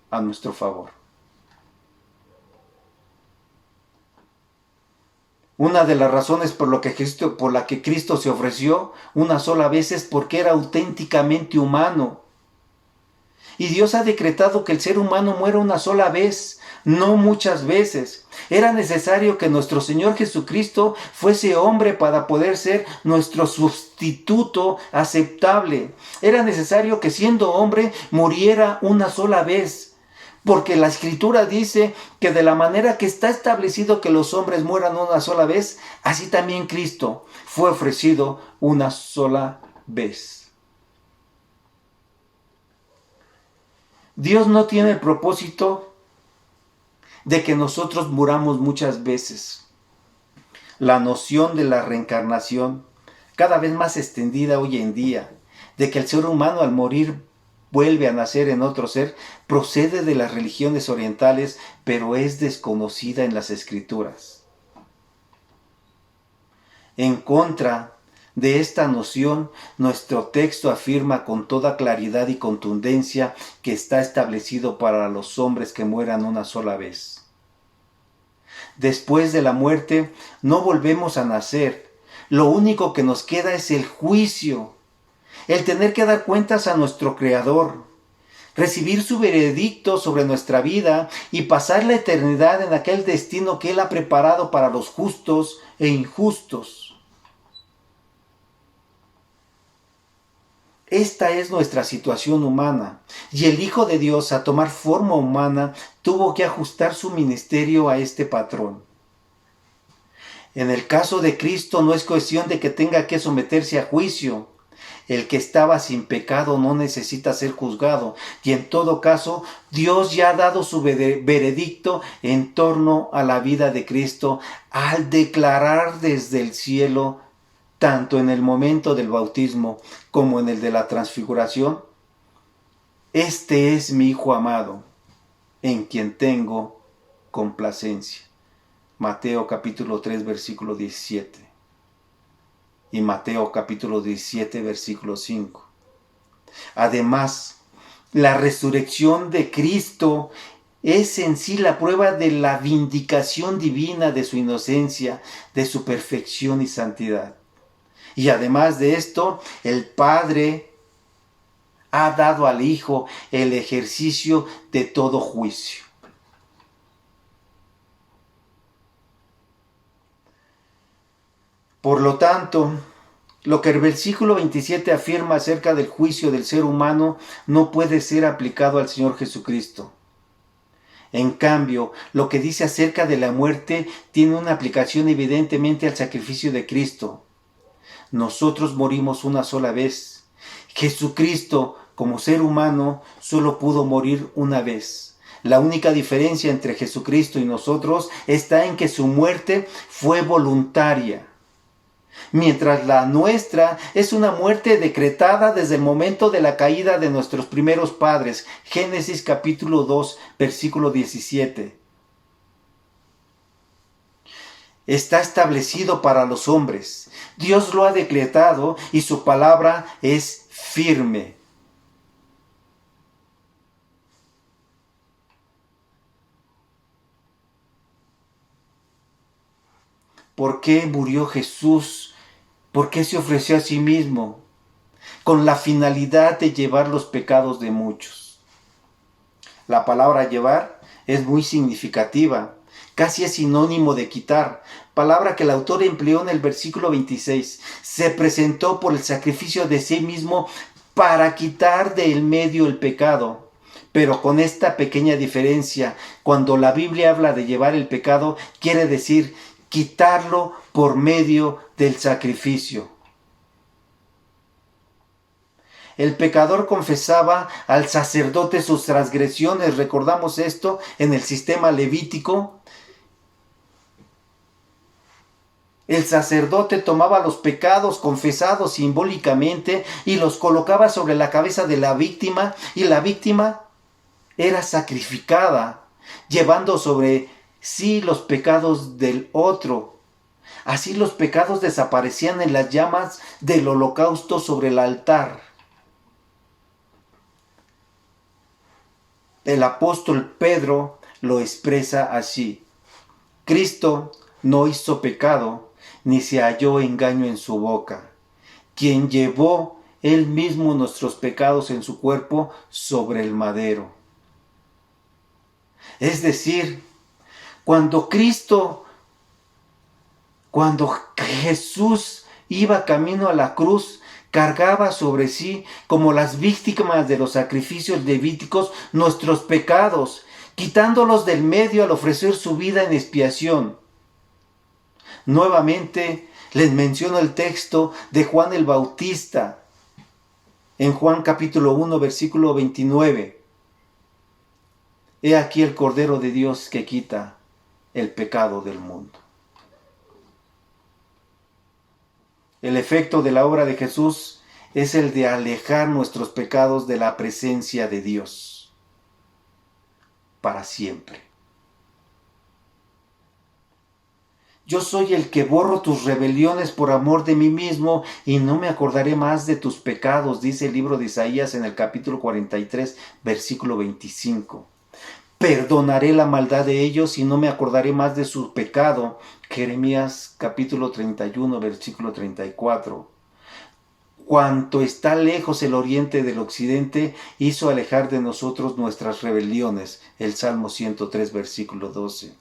a nuestro favor. Una de las razones por la que Cristo se ofreció una sola vez es porque era auténticamente humano. Y Dios ha decretado que el ser humano muera una sola vez, no muchas veces. Era necesario que nuestro Señor Jesucristo fuese hombre para poder ser nuestro sustituto aceptable. Era necesario que, siendo hombre, muriera una sola vez. Porque la Escritura dice que de la manera que está establecido que los hombres mueran una sola vez, así también Cristo fue ofrecido una sola vez. Dios no tiene el propósito de que nosotros muramos muchas veces. La noción de la reencarnación, cada vez más extendida hoy en día, de que el ser humano al morir vuelve a nacer en otro ser, procede de las religiones orientales, pero es desconocida en las Escrituras. En contra De esta noción, nuestro texto afirma con toda claridad y contundencia que está establecido para los hombres que mueran una sola vez. Después de la muerte, no volvemos a nacer. Lo único que nos queda es el juicio, el tener que dar cuentas a nuestro Creador, recibir su veredicto sobre nuestra vida y pasar la eternidad en aquel destino que Él ha preparado para los justos e injustos. Esta es nuestra situación humana, y el Hijo de Dios, a tomar forma humana, tuvo que ajustar su ministerio a este patrón. En el caso de Cristo no es cuestión de que tenga que someterse a juicio. El que estaba sin pecado no necesita ser juzgado, y en todo caso, Dios ya ha dado su veredicto en torno a la vida de Cristo al declarar desde el cielo, tanto en el momento del bautismo como en el de la transfiguración: este es mi Hijo amado, en quien tengo complacencia. Mateo capítulo 3, versículo 17. Y Mateo capítulo 17, versículo 5. Además, la resurrección de Cristo es en sí la prueba de la vindicación divina de su inocencia, de su perfección y santidad. Y además de esto, el Padre ha dado al Hijo el ejercicio de todo juicio. Por lo tanto, lo que el versículo 27 afirma acerca del juicio del ser humano no puede ser aplicado al Señor Jesucristo. En cambio, lo que dice acerca de la muerte tiene una aplicación evidentemente al sacrificio de Cristo. Nosotros morimos una sola vez. Jesucristo, como ser humano, solo pudo morir una vez. La única diferencia entre Jesucristo y nosotros está en que su muerte fue voluntaria, mientras la nuestra es una muerte decretada desde el momento de la caída de nuestros primeros padres. Génesis capítulo 2, versículo 17. Está establecido para los hombres. Dios lo ha decretado y su palabra es firme. ¿Por qué murió Jesús? ¿Por qué se ofreció a sí mismo? Con la finalidad de llevar los pecados de muchos. La palabra llevar es muy significativa. Casi es sinónimo de quitar, palabra que el autor empleó en el versículo 26. Se presentó por el sacrificio de sí mismo para quitar de en medio el pecado. Pero con esta pequeña diferencia: cuando la Biblia habla de llevar el pecado, quiere decir quitarlo por medio del sacrificio. El pecador confesaba al sacerdote sus transgresiones. Recordamos esto en el sistema levítico. El sacerdote tomaba los pecados confesados simbólicamente y los colocaba sobre la cabeza de la víctima, y la víctima era sacrificada, llevando sobre sí los pecados del otro. Así los pecados desaparecían en las llamas del holocausto sobre el altar. El apóstol Pedro lo expresa así: Cristo no hizo pecado, ni se halló engaño en su boca, quien llevó él mismo nuestros pecados en su cuerpo sobre el madero. Es decir, cuando Jesús iba camino a la cruz, cargaba sobre sí, como las víctimas de los sacrificios levíticos, nuestros pecados, quitándolos del medio al ofrecer su vida en expiación. Nuevamente les menciono el texto de Juan el Bautista, en Juan capítulo 1, versículo 29. He aquí el Cordero de Dios que quita el pecado del mundo. El efecto de la obra de Jesús es el de alejar nuestros pecados de la presencia de Dios para siempre. yo soy el que borro tus rebeliones por amor de mí mismo y no me acordaré más de tus pecados, dice el libro de Isaías en el capítulo 43, versículo 25. Perdonaré la maldad de ellos y no me acordaré más de su pecado. Jeremías capítulo 31, versículo 34. Cuanto está lejos el oriente del occidente, hizo alejar de nosotros nuestras rebeliones. El Salmo 103, versículo 12.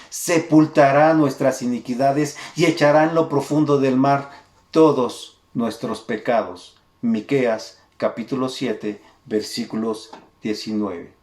Sepultará nuestras iniquidades y echará en lo profundo del mar todos nuestros pecados. Miqueas capítulo 7, versículos 19.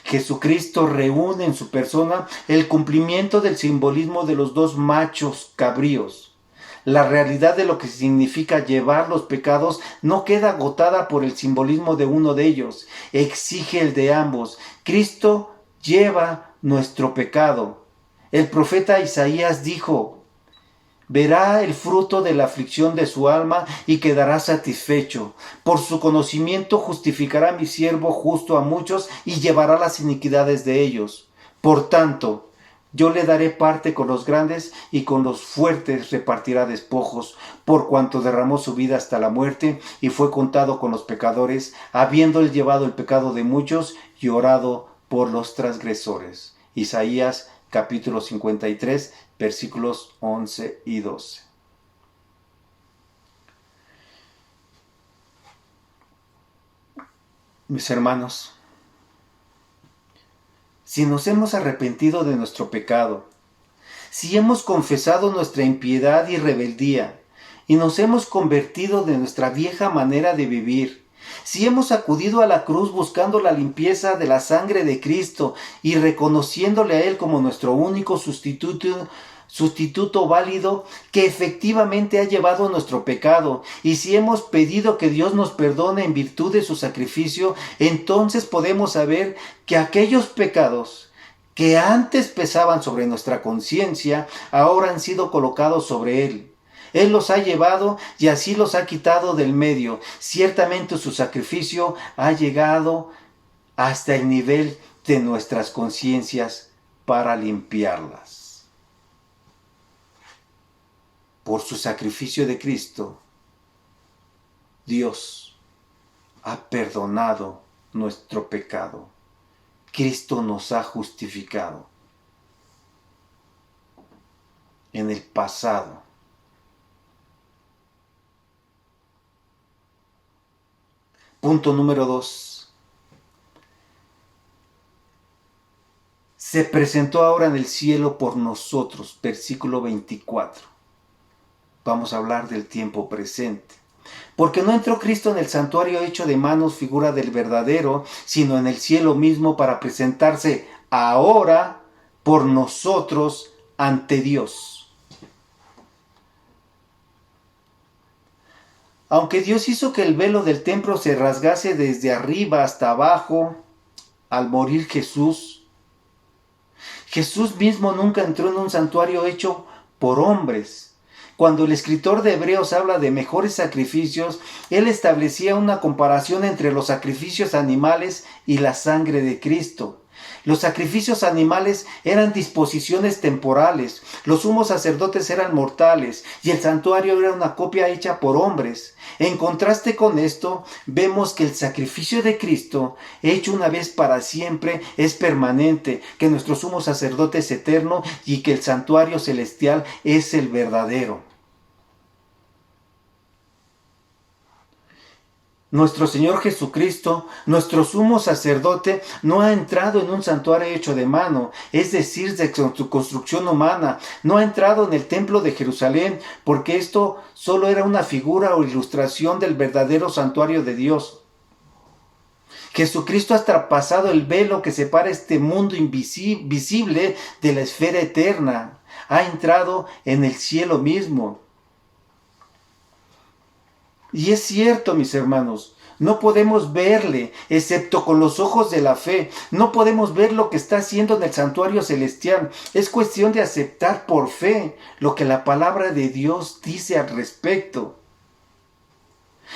Jesucristo reúne en su persona el cumplimiento del simbolismo de los dos machos cabríos. La realidad de lo que significa llevar los pecados no queda agotada por el simbolismo de uno de ellos, exige el de ambos. Cristo lleva nuestro pecado. El profeta Isaías dijo: verá el fruto de la aflicción de su alma y quedará satisfecho. Por su conocimiento justificará mi siervo justo a muchos y llevará las iniquidades de ellos. Por tanto, yo le daré parte con los grandes y con los fuertes repartirá despojos, por cuanto derramó su vida hasta la muerte y fue contado con los pecadores, habiendo él llevado el pecado de muchos y orado por los transgresores. Isaías capítulo 53, versículos 11 y 12. Mis hermanos, si nos hemos arrepentido de nuestro pecado, si hemos confesado nuestra impiedad y rebeldía, y nos hemos convertido de nuestra vieja manera de vivir, si hemos acudido a la cruz buscando la limpieza de la sangre de Cristo y reconociéndole a Él como nuestro único sustituto válido que efectivamente ha llevado nuestro pecado, y si hemos pedido que Dios nos perdone en virtud de su sacrificio, entonces podemos saber que aquellos pecados que antes pesaban sobre nuestra conciencia ahora han sido colocados sobre Él. Él los ha llevado y así los ha quitado del medio. Ciertamente su sacrificio ha llegado hasta el nivel de nuestras conciencias para limpiarlas. Por su sacrificio de Cristo, Dios ha perdonado nuestro pecado. Cristo nos ha justificado. En el pasado, punto número 2. Se presentó ahora en el cielo por nosotros. Versículo 24. Vamos a hablar del tiempo presente. Porque no entró Cristo en el santuario hecho de manos, figura del verdadero, sino en el cielo mismo para presentarse ahora por nosotros ante Dios. Aunque Dios hizo que el velo del templo se rasgase desde arriba hasta abajo, al morir Jesús mismo nunca entró en un santuario hecho por hombres. Cuando el escritor de Hebreos habla de mejores sacrificios, él establecía una comparación entre los sacrificios animales y la sangre de Cristo. Los sacrificios animales eran disposiciones temporales, los sumos sacerdotes eran mortales y el santuario era una copia hecha por hombres. En contraste con esto, vemos que el sacrificio de Cristo, hecho una vez para siempre, es permanente, que nuestro sumo sacerdote es eterno y que el santuario celestial es el verdadero. Nuestro Señor Jesucristo, nuestro sumo sacerdote, no ha entrado en un santuario hecho de mano, es decir, de su construcción humana. No ha entrado en el templo de Jerusalén, porque esto solo era una figura o ilustración del verdadero santuario de Dios. Jesucristo ha traspasado el velo que separa este mundo invisible de la esfera eterna. Ha entrado en el cielo mismo. Y es cierto, mis hermanos, no podemos verle, excepto con los ojos de la fe. No podemos ver lo que está haciendo en el santuario celestial. Es cuestión de aceptar por fe lo que la palabra de Dios dice al respecto.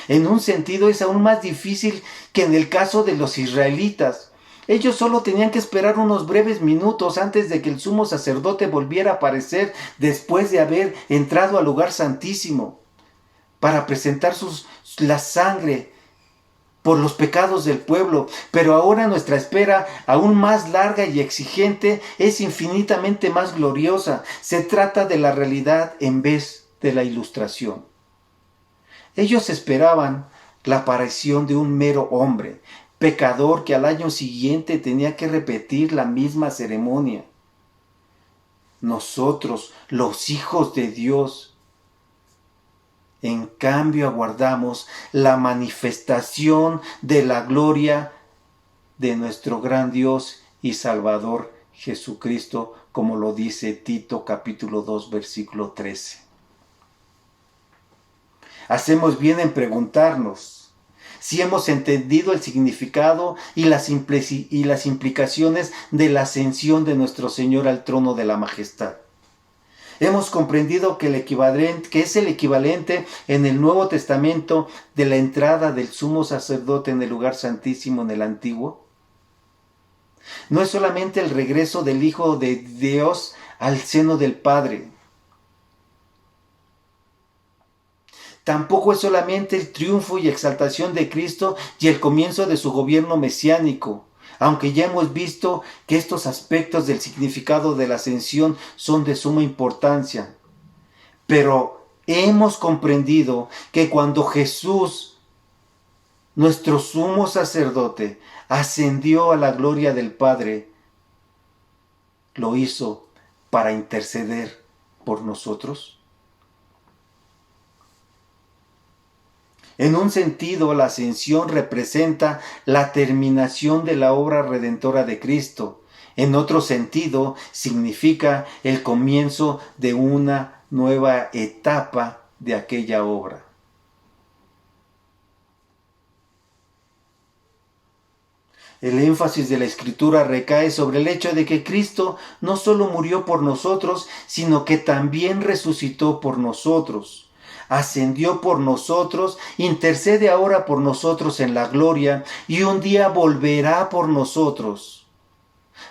En un sentido es aún más difícil que en el caso de los israelitas. Ellos solo tenían que esperar unos breves minutos antes de que el sumo sacerdote volviera a aparecer después de haber entrado al lugar santísimo para presentar la sangre por los pecados del pueblo. Pero ahora nuestra espera, aún más larga y exigente, es infinitamente más gloriosa. Se trata de la realidad en vez de la ilustración. Ellos esperaban la aparición de un mero hombre, pecador que al año siguiente tenía que repetir la misma ceremonia. Nosotros, los hijos de Dios, en cambio aguardamos la manifestación de la gloria de nuestro gran Dios y Salvador Jesucristo, como lo dice Tito capítulo 2 versículo 13. Hacemos bien en preguntarnos si hemos entendido el significado y las implicaciones de la ascensión de nuestro Señor al trono de la majestad. Hemos comprendido que es el equivalente en el Nuevo Testamento de la entrada del sumo sacerdote en el lugar santísimo en el Antiguo. No es solamente el regreso del Hijo de Dios al seno del Padre. Tampoco es solamente el triunfo y exaltación de Cristo y el comienzo de su gobierno mesiánico, aunque ya hemos visto que estos aspectos del significado de la ascensión son de suma importancia. Pero hemos comprendido que cuando Jesús, nuestro sumo sacerdote, ascendió a la gloria del Padre, lo hizo para interceder por nosotros. En un sentido, la ascensión representa la terminación de la obra redentora de Cristo. En otro sentido, significa el comienzo de una nueva etapa de aquella obra. El énfasis de la Escritura recae sobre el hecho de que Cristo no solo murió por nosotros, sino que también resucitó por nosotros. Ascendió por nosotros, intercede ahora por nosotros en la gloria y un día volverá por nosotros.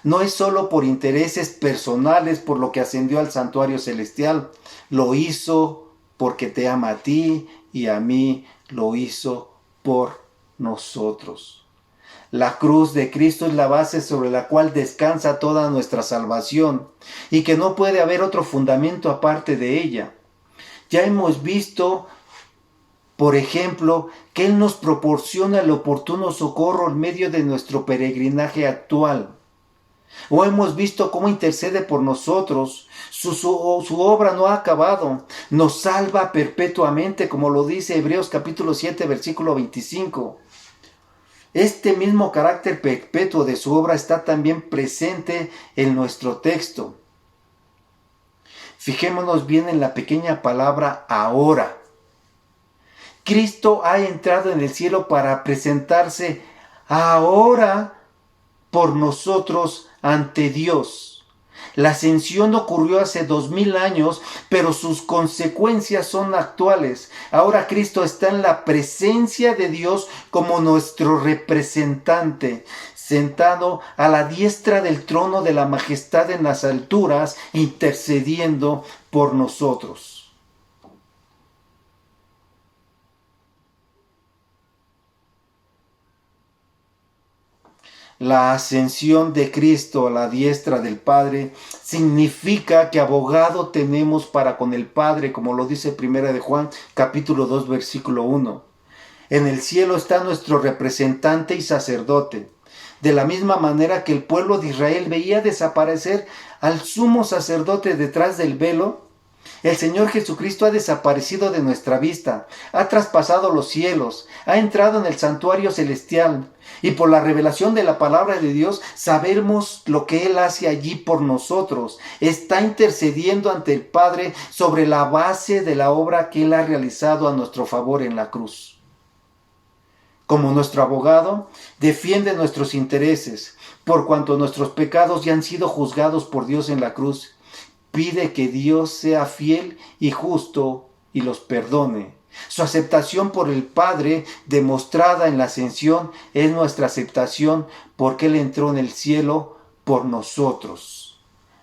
No es solo por intereses personales por lo que ascendió al santuario celestial, lo hizo porque te ama a ti y a mí, lo hizo por nosotros. La cruz de Cristo es la base sobre la cual descansa toda nuestra salvación y que no puede haber otro fundamento aparte de ella. Ya hemos visto, por ejemplo, que Él nos proporciona el oportuno socorro en medio de nuestro peregrinaje actual. O hemos visto cómo intercede por nosotros. Su obra no ha acabado. Nos salva perpetuamente, como lo dice Hebreos capítulo 7, versículo 25. Este mismo carácter perpetuo de su obra está también presente en nuestro texto. Fijémonos bien en la pequeña palabra ahora. Cristo ha entrado en el cielo para presentarse ahora por nosotros ante Dios. La ascensión ocurrió hace 2000 años, pero sus consecuencias son actuales. Ahora Cristo está en la presencia de Dios como nuestro representante, sentado a la diestra del trono de la majestad en las alturas, intercediendo por nosotros. La ascensión de Cristo a la diestra del Padre significa que abogado tenemos para con el Padre, como lo dice 1 de Juan, capítulo 2, versículo 1. En el cielo está nuestro representante y sacerdote. De la misma manera que el pueblo de Israel veía desaparecer al sumo sacerdote detrás del velo, el Señor Jesucristo ha desaparecido de nuestra vista, ha traspasado los cielos, ha entrado en el santuario celestial y por la revelación de la palabra de Dios sabemos lo que Él hace allí por nosotros. Está intercediendo ante el Padre sobre la base de la obra que Él ha realizado a nuestro favor en la cruz. Como nuestro abogado, defiende nuestros intereses, por cuanto nuestros pecados ya han sido juzgados por Dios en la cruz. Pide que Dios sea fiel y justo y los perdone Su aceptación por el Padre, demostrada en la ascensión, es nuestra aceptación porque Él entró en el cielo por nosotros.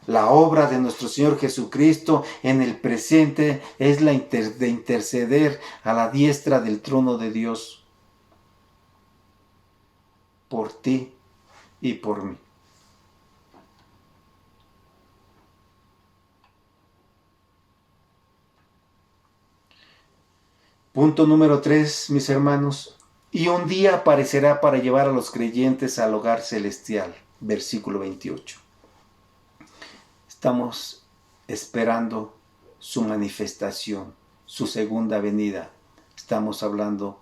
La obra de nuestro Señor Jesucristo en el presente es la de interceder a la diestra del trono de Dios por ti y por mí. Punto número 3, mis hermanos. Y un día aparecerá para llevar a los creyentes al hogar celestial. Versículo 28. Estamos esperando su manifestación, su segunda venida. Estamos hablando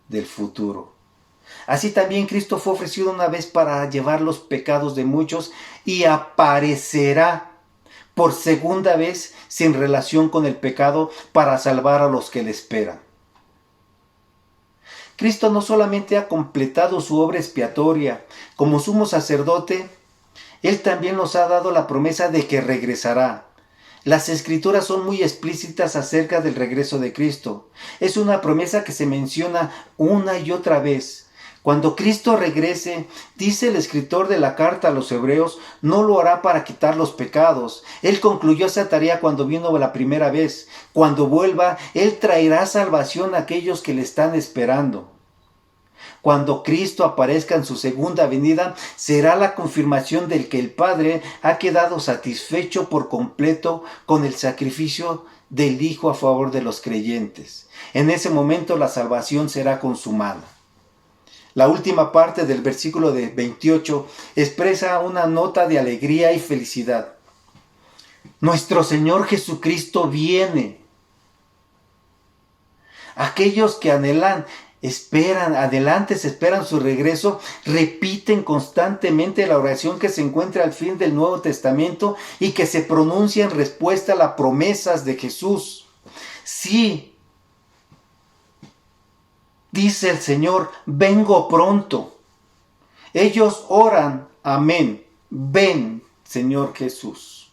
del futuro. Así también Cristo fue ofrecido una vez para llevar los pecados de muchos y aparecerá por segunda vez sin relación con el pecado para salvar a los que le esperan. Cristo no solamente ha completado su obra expiatoria como sumo sacerdote, Él también nos ha dado la promesa de que regresará. Las Escrituras son muy explícitas acerca del regreso de Cristo. Es una promesa que se menciona una y otra vez. Cuando Cristo regrese, dice el escritor de la carta a los Hebreos, no lo hará para quitar los pecados. Él concluyó esa tarea cuando vino la primera vez. Cuando vuelva, Él traerá salvación a aquellos que le están esperando. Cuando Cristo aparezca en su segunda venida, será la confirmación de que el Padre ha quedado satisfecho por completo con el sacrificio del Hijo a favor de los creyentes. En ese momento la salvación será consumada. La última parte del versículo de 28 expresa una nota de alegría y felicidad. Nuestro Señor Jesucristo viene. Aquellos que esperan su regreso, repiten constantemente la oración que se encuentra al fin del Nuevo Testamento y que se pronuncia en respuesta a las promesas de Jesús. Sí, dice el Señor, vengo pronto. Ellos oran, amén. Ven, Señor Jesús.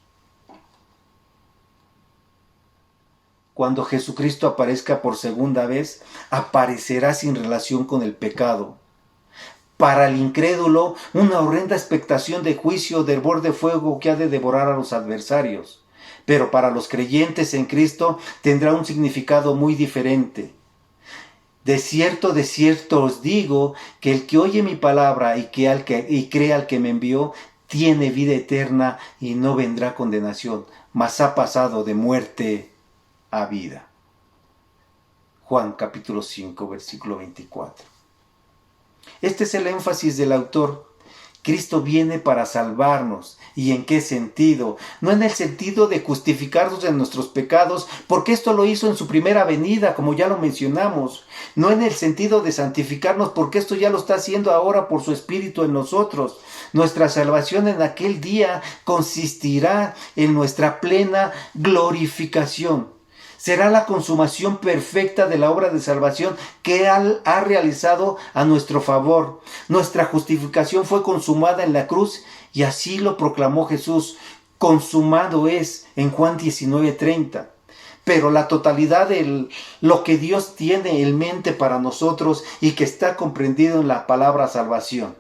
Cuando Jesucristo aparezca por segunda vez, aparecerá sin relación con el pecado. Para el incrédulo, una horrenda expectación de juicio del hervor de fuego que ha de devorar a los adversarios. Pero para los creyentes en Cristo tendrá un significado muy diferente. De cierto os digo, que el que oye mi palabra y cree al que me envió, tiene vida eterna y no vendrá condenación, mas ha pasado de muerte a vida. Juan capítulo 5, versículo 24. Este es el énfasis del autor. Cristo viene para salvarnos. ¿Y en qué sentido? No en el sentido de justificarnos de nuestros pecados, porque esto lo hizo en su primera venida, como ya lo mencionamos. No en el sentido de santificarnos, porque esto ya lo está haciendo ahora por su Espíritu en nosotros. Nuestra salvación en aquel día consistirá en nuestra plena glorificación. Será la consumación perfecta de la obra de salvación que Él ha realizado a nuestro favor. Nuestra justificación fue consumada en la cruz y así lo proclamó Jesús. Consumado es en Juan 19:30. Pero la totalidad de lo que Dios tiene en mente para nosotros y que está comprendido en la palabra salvación.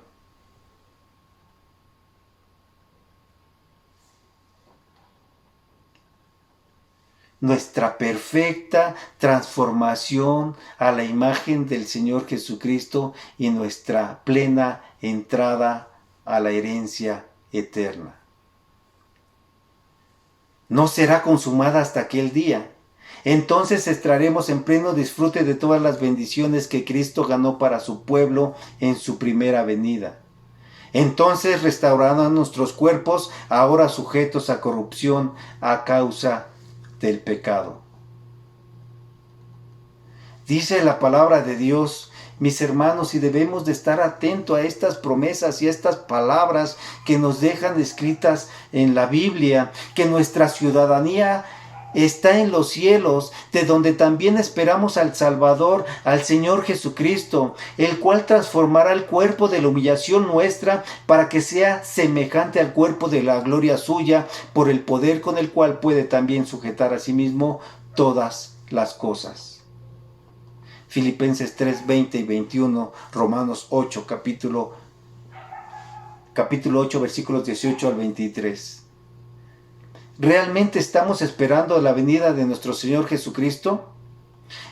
Nuestra perfecta transformación a la imagen del Señor Jesucristo y nuestra plena entrada a la herencia eterna. No será consumada hasta aquel día. Entonces estaremos en pleno disfrute de todas las bendiciones que Cristo ganó para su pueblo en su primera venida. Entonces restaurarán nuestros cuerpos ahora sujetos a corrupción a causa del pecado. Dice la palabra de Dios, mis hermanos, y debemos de estar atentos a estas promesas y a estas palabras que nos dejan escritas en la Biblia, que nuestra ciudadanía está en los cielos, de donde también esperamos al Salvador, al Señor Jesucristo, el cual transformará el cuerpo de la humillación nuestra para que sea semejante al cuerpo de la gloria suya, por el poder con el cual puede también sujetar a sí mismo todas las cosas. Filipenses 3, 20 y 21, Romanos 8, capítulo 8, versículos 18 al 23. ¿Realmente estamos esperando la venida de nuestro Señor Jesucristo?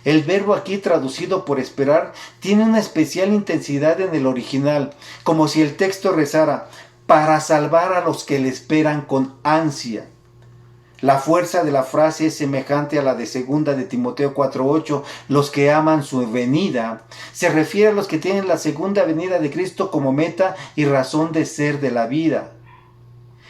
El verbo aquí traducido por esperar tiene una especial intensidad en el original, como si el texto rezara, para salvar a los que le esperan con ansia. La fuerza de la frase es semejante a la de 2 de Timoteo 4:8, los que aman su venida. Se refiere a los que tienen la segunda venida de Cristo como meta y razón de ser de la vida.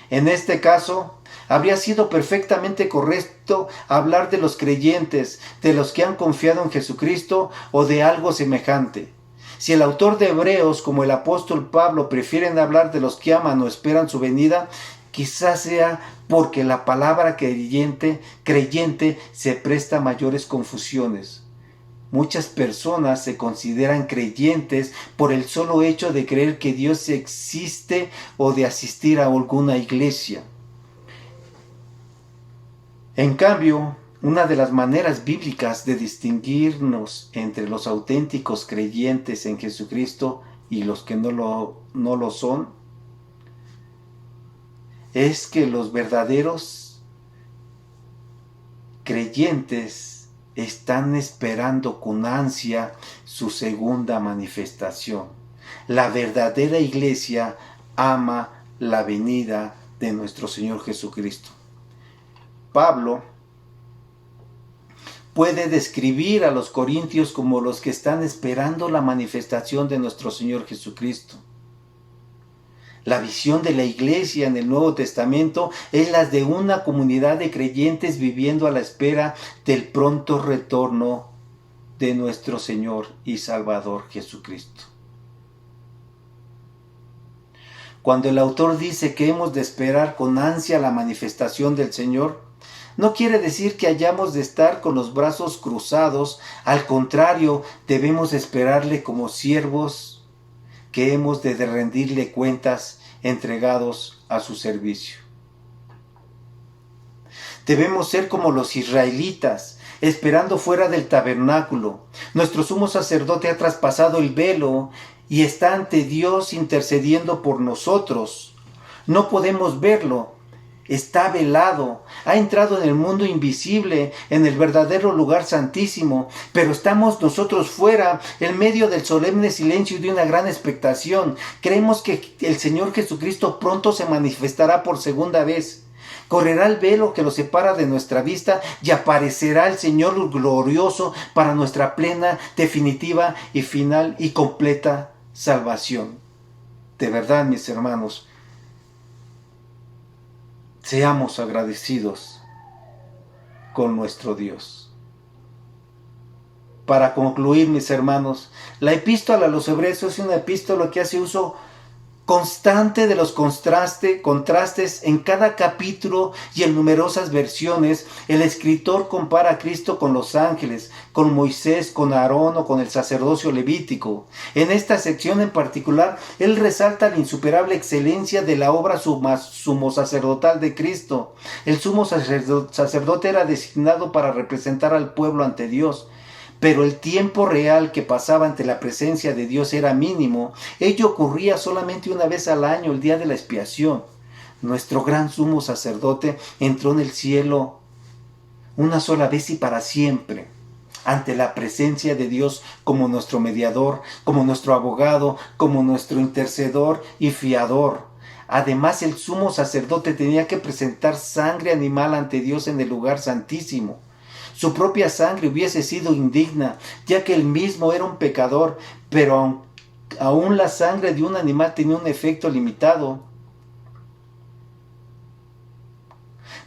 En este caso, habría sido perfectamente correcto hablar de los creyentes, de los que han confiado en Jesucristo o de algo semejante. Si el autor de Hebreos, como el apóstol Pablo, prefieren hablar de los que aman o esperan su venida, quizás sea porque la palabra creyente se presta a mayores confusiones. Muchas personas se consideran creyentes por el solo hecho de creer que Dios existe o de asistir a alguna iglesia. En cambio, una de las maneras bíblicas de distinguirnos entre los auténticos creyentes en Jesucristo y los que no lo son, es que los verdaderos creyentes están esperando con ansia su segunda manifestación. La verdadera iglesia ama la venida de nuestro Señor Jesucristo. Pablo puede describir a los corintios como los que están esperando la manifestación de nuestro Señor Jesucristo. La visión de la iglesia en el Nuevo Testamento es la de una comunidad de creyentes viviendo a la espera del pronto retorno de nuestro Señor y Salvador Jesucristo. Cuando el autor dice que hemos de esperar con ansia la manifestación del Señor, no quiere decir que hayamos de estar con los brazos cruzados. Al contrario, debemos esperarle como siervos que hemos de rendirle cuentas entregados a su servicio. Debemos ser como los israelitas, esperando fuera del tabernáculo. Nuestro sumo sacerdote ha traspasado el velo y está ante Dios intercediendo por nosotros. No podemos verlo. Está velado, ha entrado en el mundo invisible, en el verdadero lugar santísimo, pero estamos nosotros fuera, en medio del solemne silencio y de una gran expectación. Creemos que el Señor Jesucristo pronto se manifestará por segunda vez. Correrá el velo que lo separa de nuestra vista y aparecerá el Señor glorioso para nuestra plena, definitiva y final y completa salvación. De verdad, mis hermanos, seamos agradecidos con nuestro Dios. Para concluir, mis hermanos, la epístola a los Hebreos es una epístola que hace uso constante de los contrastes en cada capítulo y en numerosas versiones. El escritor compara a Cristo con los ángeles, con Moisés, con Aarón o con el sacerdocio levítico. En esta sección en particular, él resalta la insuperable excelencia de la obra sumo sacerdotal de Cristo. El sumo sacerdote era designado para representar al pueblo ante Dios, pero el tiempo real que pasaba ante la presencia de Dios era mínimo. Ello ocurría solamente una vez al año, el día de la expiación. Nuestro gran sumo sacerdote entró en el cielo una sola vez y para siempre, ante la presencia de Dios como nuestro mediador, como nuestro abogado, como nuestro intercedor y fiador. Además, el sumo sacerdote tenía que presentar sangre animal ante Dios en el lugar santísimo. Su propia sangre hubiese sido indigna, ya que él mismo era un pecador, pero aún la sangre de un animal tenía un efecto limitado,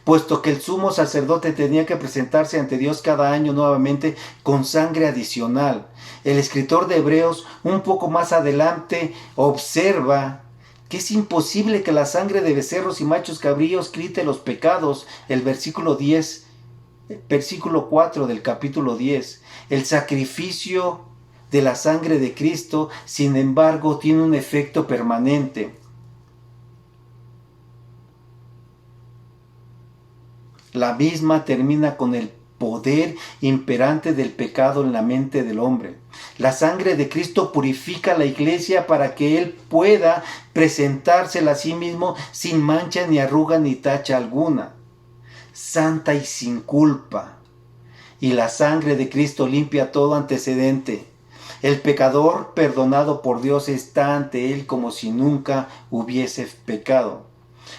puesto que el sumo sacerdote tenía que presentarse ante Dios cada año nuevamente con sangre adicional. El escritor de Hebreos, un poco más adelante, observa que es imposible que la sangre de becerros y machos cabríos quite los pecados. El versículo 4 del capítulo 10. El sacrificio de la sangre de Cristo, sin embargo, tiene un efecto permanente. La misma termina con el poder imperante del pecado en la mente del hombre. La sangre de Cristo purifica a la iglesia para que Él pueda presentársela a sí mismo sin mancha ni arruga ni tacha alguna, santa y sin culpa. Y la sangre de Cristo limpia todo antecedente. El pecador perdonado por Dios está ante Él como si nunca hubiese pecado.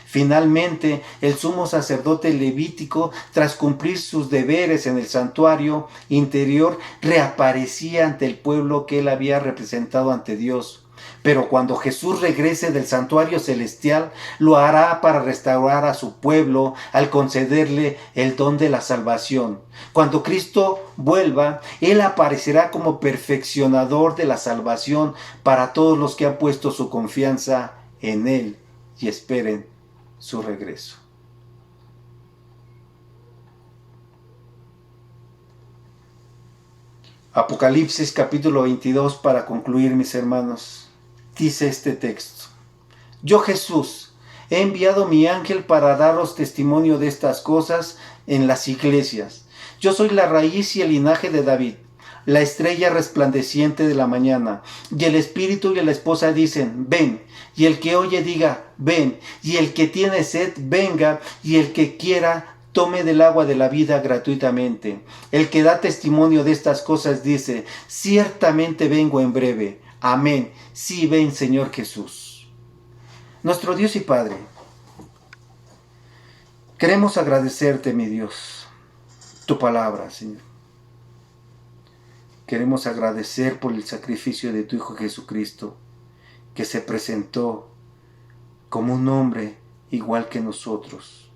Finalmente, el sumo sacerdote levítico, tras cumplir sus deberes en el santuario interior, reaparecía ante el pueblo que él había representado ante Dios. Pero cuando Jesús regrese del santuario celestial, lo hará para restaurar a su pueblo al concederle el don de la salvación. Cuando Cristo vuelva, Él aparecerá como perfeccionador de la salvación para todos los que han puesto su confianza en Él y esperen su regreso. Apocalipsis capítulo 22, para concluir, mis hermanos, dice este texto: Yo, Jesús, he enviado mi ángel para daros testimonio de estas cosas en las iglesias. Yo soy la raíz y el linaje de David, la estrella resplandeciente de la mañana. Y el espíritu y la esposa dicen: ven. Y el que oye diga: ven. Y el que tiene sed, venga. Y el que quiera, tome del agua de la vida gratuitamente. El que da testimonio de estas cosas dice: ciertamente vengo en breve. Amén. Sí, ven, Señor Jesús. Nuestro Dios y Padre, queremos agradecerte, mi Dios, tu palabra, Señor. Queremos agradecer por el sacrificio de tu Hijo Jesucristo, que se presentó como un hombre igual que nosotros,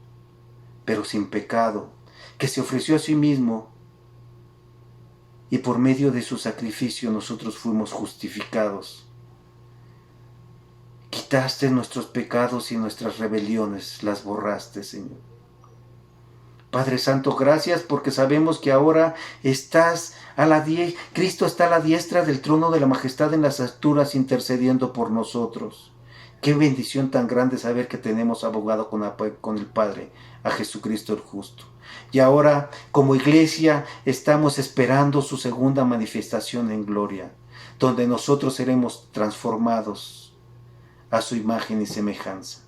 pero sin pecado, que se ofreció a sí mismo, y por medio de su sacrificio nosotros fuimos justificados. Quitaste nuestros pecados y nuestras rebeliones, las borraste, Señor. Padre Santo, gracias porque sabemos que ahora Cristo está a la diestra del trono de la majestad en las alturas intercediendo por nosotros. Qué bendición tan grande saber que tenemos abogado con el Padre, a Jesucristo el justo. Y ahora, como iglesia, estamos esperando su segunda manifestación en gloria, donde nosotros seremos transformados a su imagen y semejanza.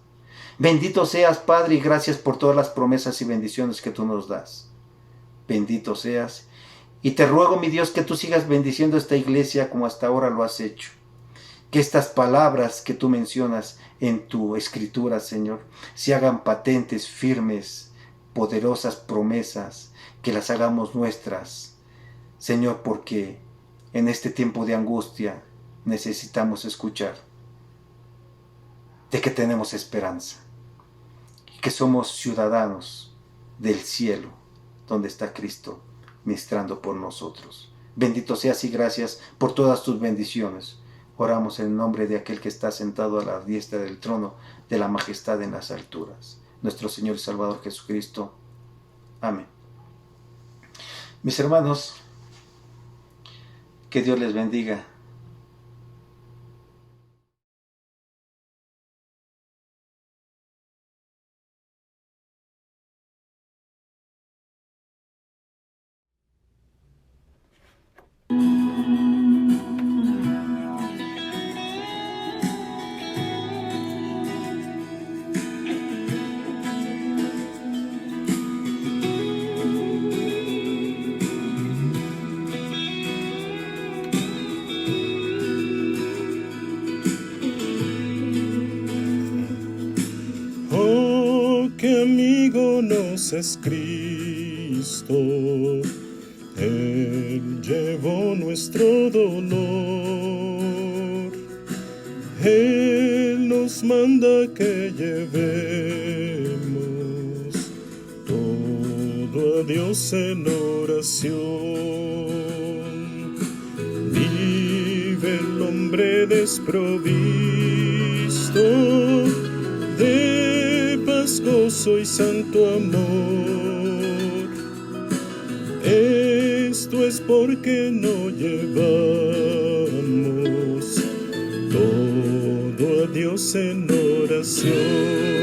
Bendito seas, Padre, y gracias por todas las promesas y bendiciones que tú nos das. Bendito seas. Y te ruego, mi Dios, que tú sigas bendiciendo esta iglesia como hasta ahora lo has hecho. Que estas palabras que tú mencionas en tu escritura, Señor, se hagan patentes, firmes, poderosas promesas, que las hagamos nuestras, Señor, porque en este tiempo de angustia necesitamos escuchar de que tenemos esperanza, que somos ciudadanos del cielo, donde está Cristo ministrando por nosotros. Bendito seas y gracias por todas tus bendiciones. Oramos en el nombre de aquel que está sentado a la diestra del trono de la majestad en las alturas, nuestro Señor y Salvador Jesucristo. Amén. Mis hermanos, que Dios les bendiga. Qué amigo nos es Cristo, Él llevó nuestro dolor, Él nos manda que llevemos todo a Dios en oración. Vive el hombre desprovisto de paz, gozo y santo amor. Esto es porque no llevamos todo a Dios en oración.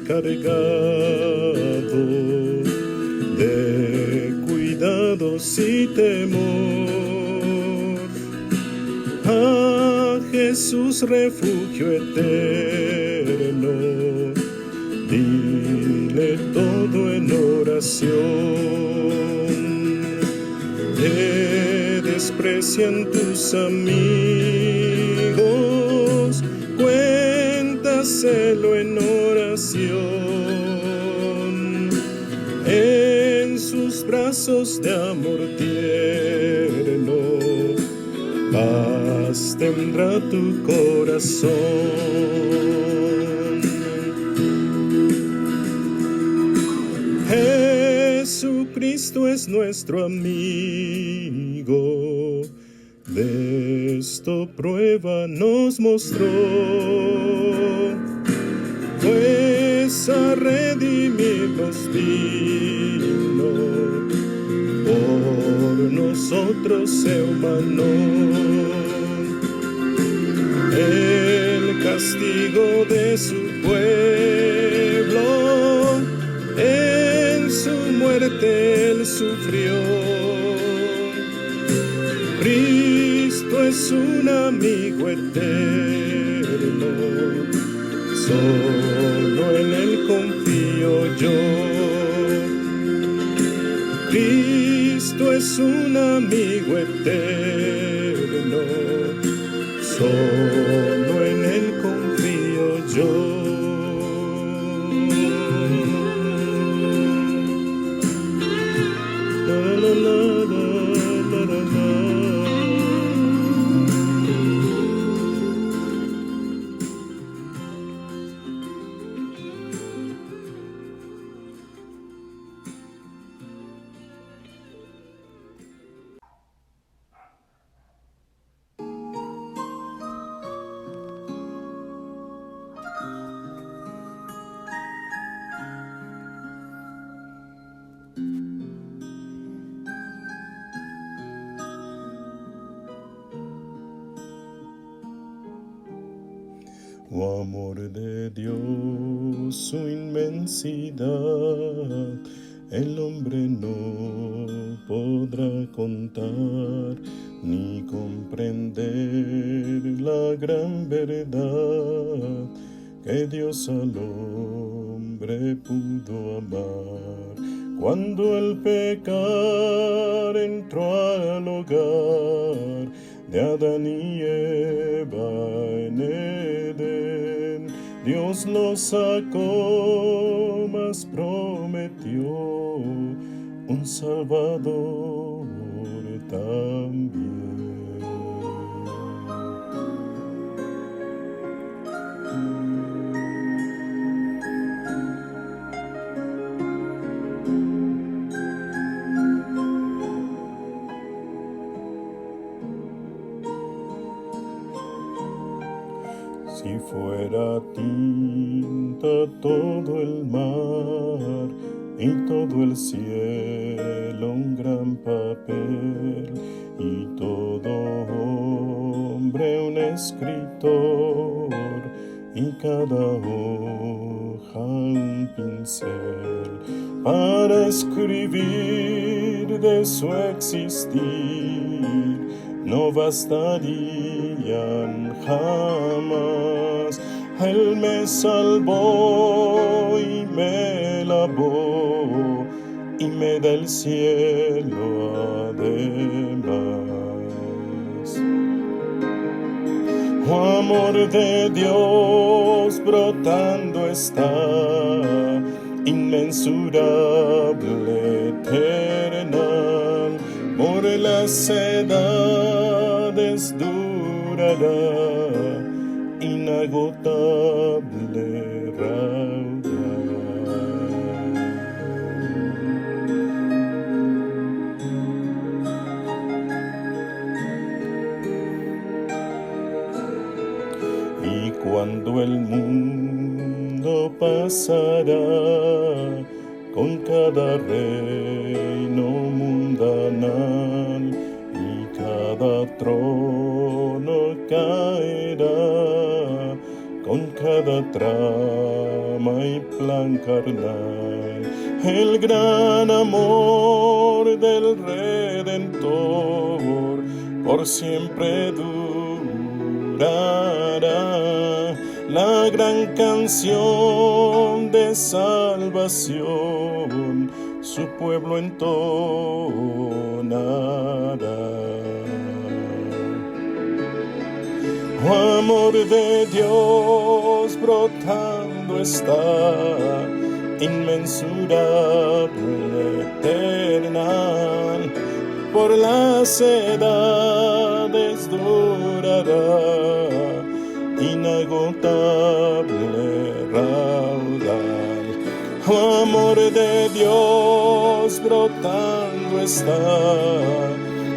cargado de cuidados y temor. A Jesús refugio eterno, dile todo en oración. Te desprecian tus amigos, cuéntaselo en oración. En sus brazos de amor tierno, paz tendrá tu corazón. Jesucristo es nuestro amigo, de esto prueba nos mostró, pues a redimirnos vino, por nosotros se humanó. El castigo de su pueblo, en su muerte él sufrió. Cristo es un amigo eterno, solo en él confío yo. Cristo es un amigo eterno, solo en él confío yo. Oh amor de Dios, su inmensidad, el hombre no podrá contar ni comprender la gran verdad que Dios al hombre pudo amar. Cuando el pecar entró al hogar de Adán y Eva en Edén, Dios lo sacó, mas prometió un Salvador también. Si fuera tinta todo el mar y todo el cielo un gran papel y todo hombre un escritor y cada hoja un pincel para escribir de su existir, no bastarían jamás. Él me salvó y me lavó y me da el cielo además. Oh amor de Dios brotando está, inmensurable, eternal, por las edades durará, inagotable, raudal. Y cuando el mundo pasará con cada reino mundanal y cada trono caerá con cada trama y plan carnal, el gran amor del Redentor por siempre durará. La gran canción de salvación su pueblo entonará. Oh, amor de Dios brotando está, inmensurable, eternal, por las edades durará, inagotable raudal. Oh, amor de Dios brotando está,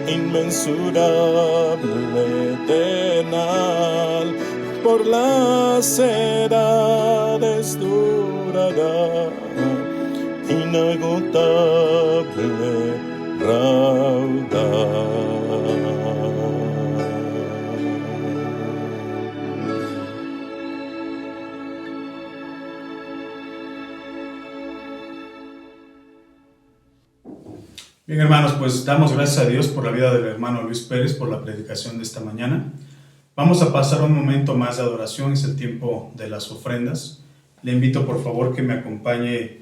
inmensurable, eternal, por las edades durará, inagotable raudal. Bien, hermanos, pues damos gracias a Dios por la vida del hermano Luis Pérez, por la predicación de esta mañana. Vamos a pasar un momento más de adoración, es el tiempo de las ofrendas. Le invito por favor que me acompañe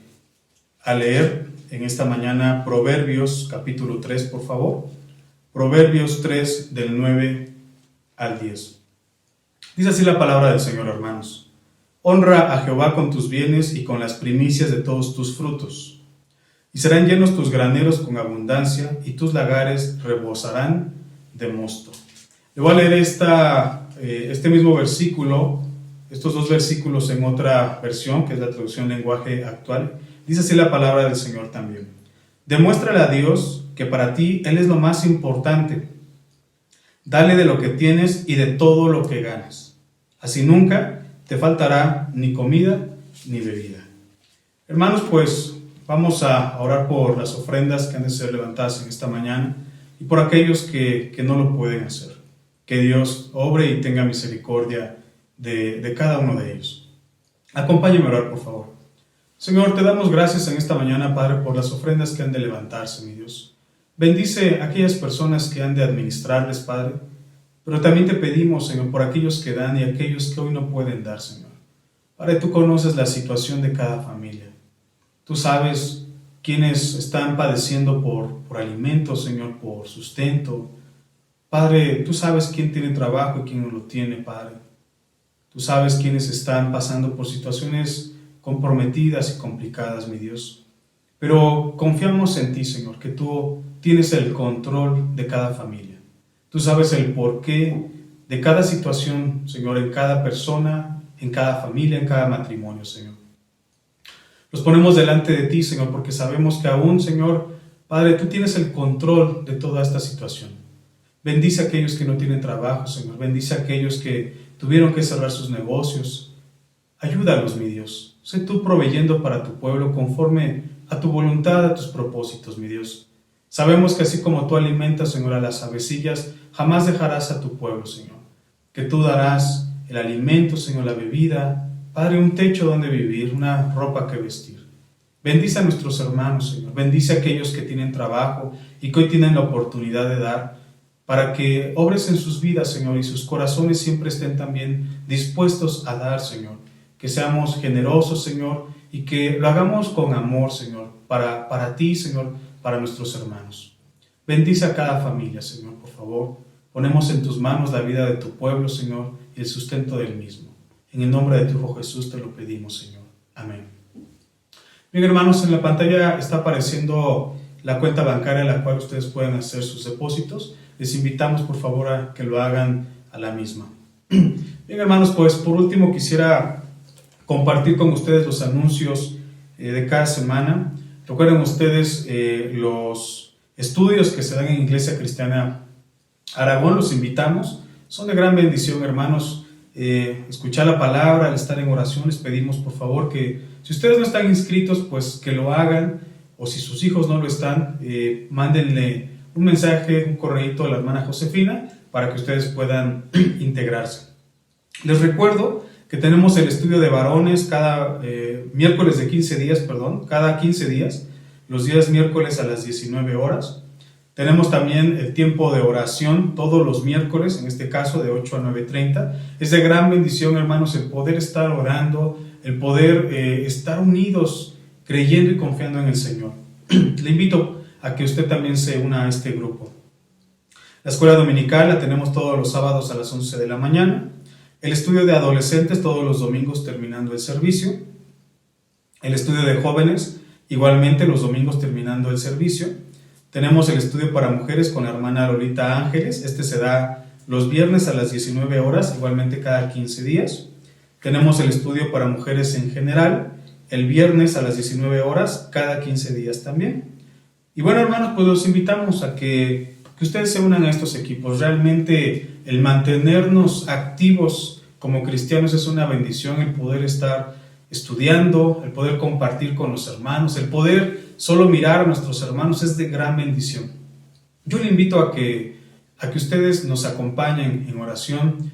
a leer en esta mañana Proverbios capítulo 3, por favor. Proverbios 3 del 9 al 10. Dice así la palabra del Señor, hermanos. Honra a Jehová con tus bienes y con las primicias de todos tus frutos. Y serán llenos tus graneros con abundancia, y tus lagares rebosarán de mosto. Le voy a leer este mismo versículo, estos dos versículos en otra versión, que es la traducción lenguaje actual. Dice así la palabra del Señor también. Demuéstrale a Dios que para ti Él es lo más importante. Dale de lo que tienes y de todo lo que ganas. Así nunca te faltará ni comida ni bebida. Hermanos, pues vamos a orar por las ofrendas que han de ser levantadas en esta mañana y por aquellos que no lo pueden hacer. Que Dios obre y tenga misericordia de cada uno de ellos. Acompáñenme a orar, por favor. Señor, te damos gracias en esta mañana, Padre, por las ofrendas que han de levantarse, mi Dios. Bendice a aquellas personas que han de administrarles, Padre, pero también te pedimos, Señor, por aquellos que dan y aquellos que hoy no pueden dar, Señor. Padre, tú conoces la situación de cada familia. Tú sabes quiénes están padeciendo por alimentos, Señor, por sustento. Padre, tú sabes quién tiene trabajo y quién no lo tiene, Padre. Tú sabes quiénes están pasando por situaciones comprometidas y complicadas, mi Dios. Pero confiamos en ti, Señor, que tú tienes el control de cada familia. Tú sabes el porqué de cada situación, Señor, en cada persona, en cada familia, en cada matrimonio, Señor. Los ponemos delante de ti, Señor, porque sabemos que aún, Señor, Padre, tú tienes el control de toda esta situación. Bendice a aquellos que no tienen trabajo, Señor. Bendice a aquellos que tuvieron que cerrar sus negocios. Ayúdalos, mi Dios. Sé tú proveyendo para tu pueblo conforme a tu voluntad, a tus propósitos, mi Dios. Sabemos que así como tú alimentas, Señor, a las avecillas, jamás dejarás a tu pueblo, Señor. Que tú darás el alimento, Señor, la bebida, Padre, un techo donde vivir, una ropa que vestir. Bendice a nuestros hermanos, Señor. Bendice a aquellos que tienen trabajo y que hoy tienen la oportunidad de dar, para que obres en sus vidas, Señor, y sus corazones siempre estén también dispuestos a dar, Señor. Que seamos generosos, Señor, y que lo hagamos con amor, Señor, para ti, Señor, para nuestros hermanos. Bendice a cada familia, Señor, por favor. Ponemos en tus manos la vida de tu pueblo, Señor, y el sustento del mismo. En el nombre de tu Hijo Jesús te lo pedimos, Señor. Amén. Bien, hermanos, en la pantalla está apareciendo la cuenta bancaria en la cual ustedes pueden hacer sus depósitos. Les invitamos, por favor, a que lo hagan a la misma. Bien, hermanos, pues por último quisiera compartir con ustedes los anuncios de cada semana. Recuerden ustedes los estudios que se dan en Iglesia Cristiana Aragón, los invitamos. Son de gran bendición, hermanos. Escuchar la palabra, al estar en oración, les pedimos por favor que si ustedes no están inscritos, pues que lo hagan, o si sus hijos no lo están, mándenle un mensaje, un correíto a la hermana Josefina para que ustedes puedan integrarse. Les recuerdo que tenemos el estudio de varones cada miércoles de 15 días, cada 15 días, los días miércoles a las 19 horas. Tenemos también el tiempo de oración todos los miércoles, en este caso de 8 a 9:30. Es de gran bendición, hermanos, el poder estar orando, el poder estar unidos, creyendo y confiando en el Señor. Le invito a que usted también se una a este grupo. La escuela dominical la tenemos todos los sábados a las 11 de la mañana. El estudio de adolescentes todos los domingos terminando el servicio. El estudio de jóvenes igualmente los domingos terminando el servicio. Tenemos el estudio para mujeres con la hermana Lolita Ángeles. Este se da los viernes a las 19 horas, igualmente cada 15 días. Tenemos el estudio para mujeres en general, el viernes a las 19 horas, cada 15 días también. Y bueno, hermanos, pues los invitamos a que ustedes se unan a estos equipos. Realmente el mantenernos activos como cristianos es una bendición, el poder estar estudiando, el poder compartir con los hermanos, el poder solo mirar a nuestros hermanos es de gran bendición. Yo le invito a que ustedes nos acompañen en oración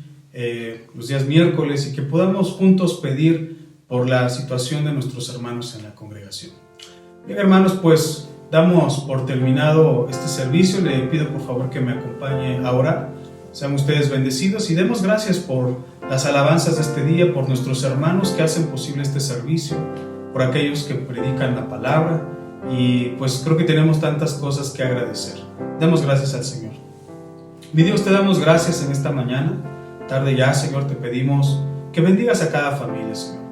los días miércoles y que podamos juntos pedir por la situación de nuestros hermanos en la congregación. Bien, hermanos, pues damos por terminado este servicio. Le pido por favor que me acompañe a orar. Sean ustedes bendecidos y demos gracias por las alabanzas de este día, por nuestros hermanos que hacen posible este servicio, por aquellos que predican la palabra, y pues creo que tenemos tantas cosas que agradecer. Demos gracias al Señor. Mi Dios, te damos gracias en esta mañana, tarde ya, Señor, te pedimos que bendigas a cada familia, Señor.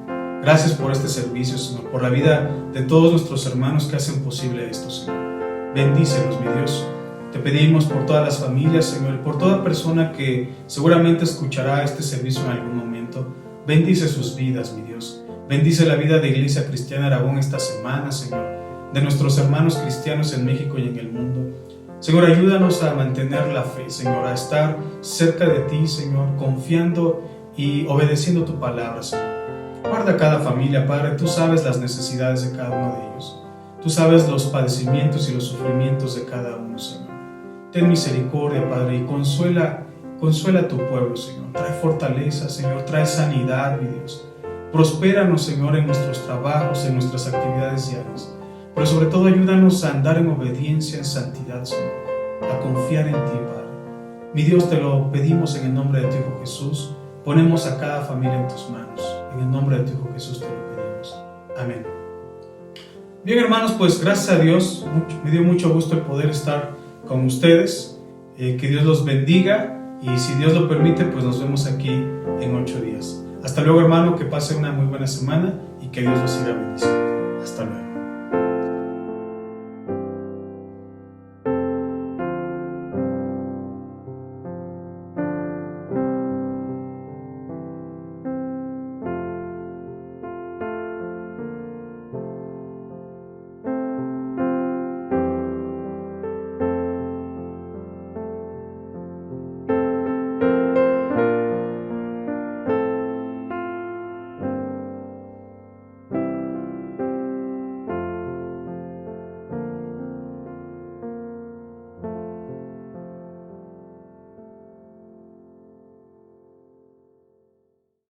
Gracias por este servicio, Señor, por la vida de todos nuestros hermanos que hacen posible esto, Señor. Bendícelos, mi Dios. Te pedimos por todas las familias, Señor, y por toda persona que seguramente escuchará este servicio en algún momento. Bendice sus vidas, mi Dios. Bendice la vida de Iglesia Cristiana Aragón esta semana, Señor, de nuestros hermanos cristianos en México y en el mundo. Señor, ayúdanos a mantener la fe, Señor, a estar cerca de ti, Señor, confiando y obedeciendo tu palabra, Señor. Guarda cada familia, Padre. Tú sabes las necesidades de cada uno de ellos. Tú sabes los padecimientos y los sufrimientos de cada uno, Señor. Ten misericordia, Padre, y consuela a tu pueblo, Señor. Trae fortaleza, Señor. Trae sanidad, mi Dios. Prospéranos, Señor, en nuestros trabajos, en nuestras actividades diarias. Pero sobre todo ayúdanos a andar en obediencia, en santidad, Señor. A confiar en ti, Padre. Mi Dios, te lo pedimos en el nombre de tu Hijo Jesús. Ponemos a cada familia en tus manos. En el nombre de tu Hijo Jesús te lo pedimos. Amén. Bien, hermanos, pues gracias a Dios, me dio mucho gusto el poder estar con ustedes. Que Dios los bendiga y si Dios lo permite, pues nos vemos aquí en 8 días. Hasta luego, hermano, que pase una muy buena semana y que Dios los siga bendiciendo. Hasta luego.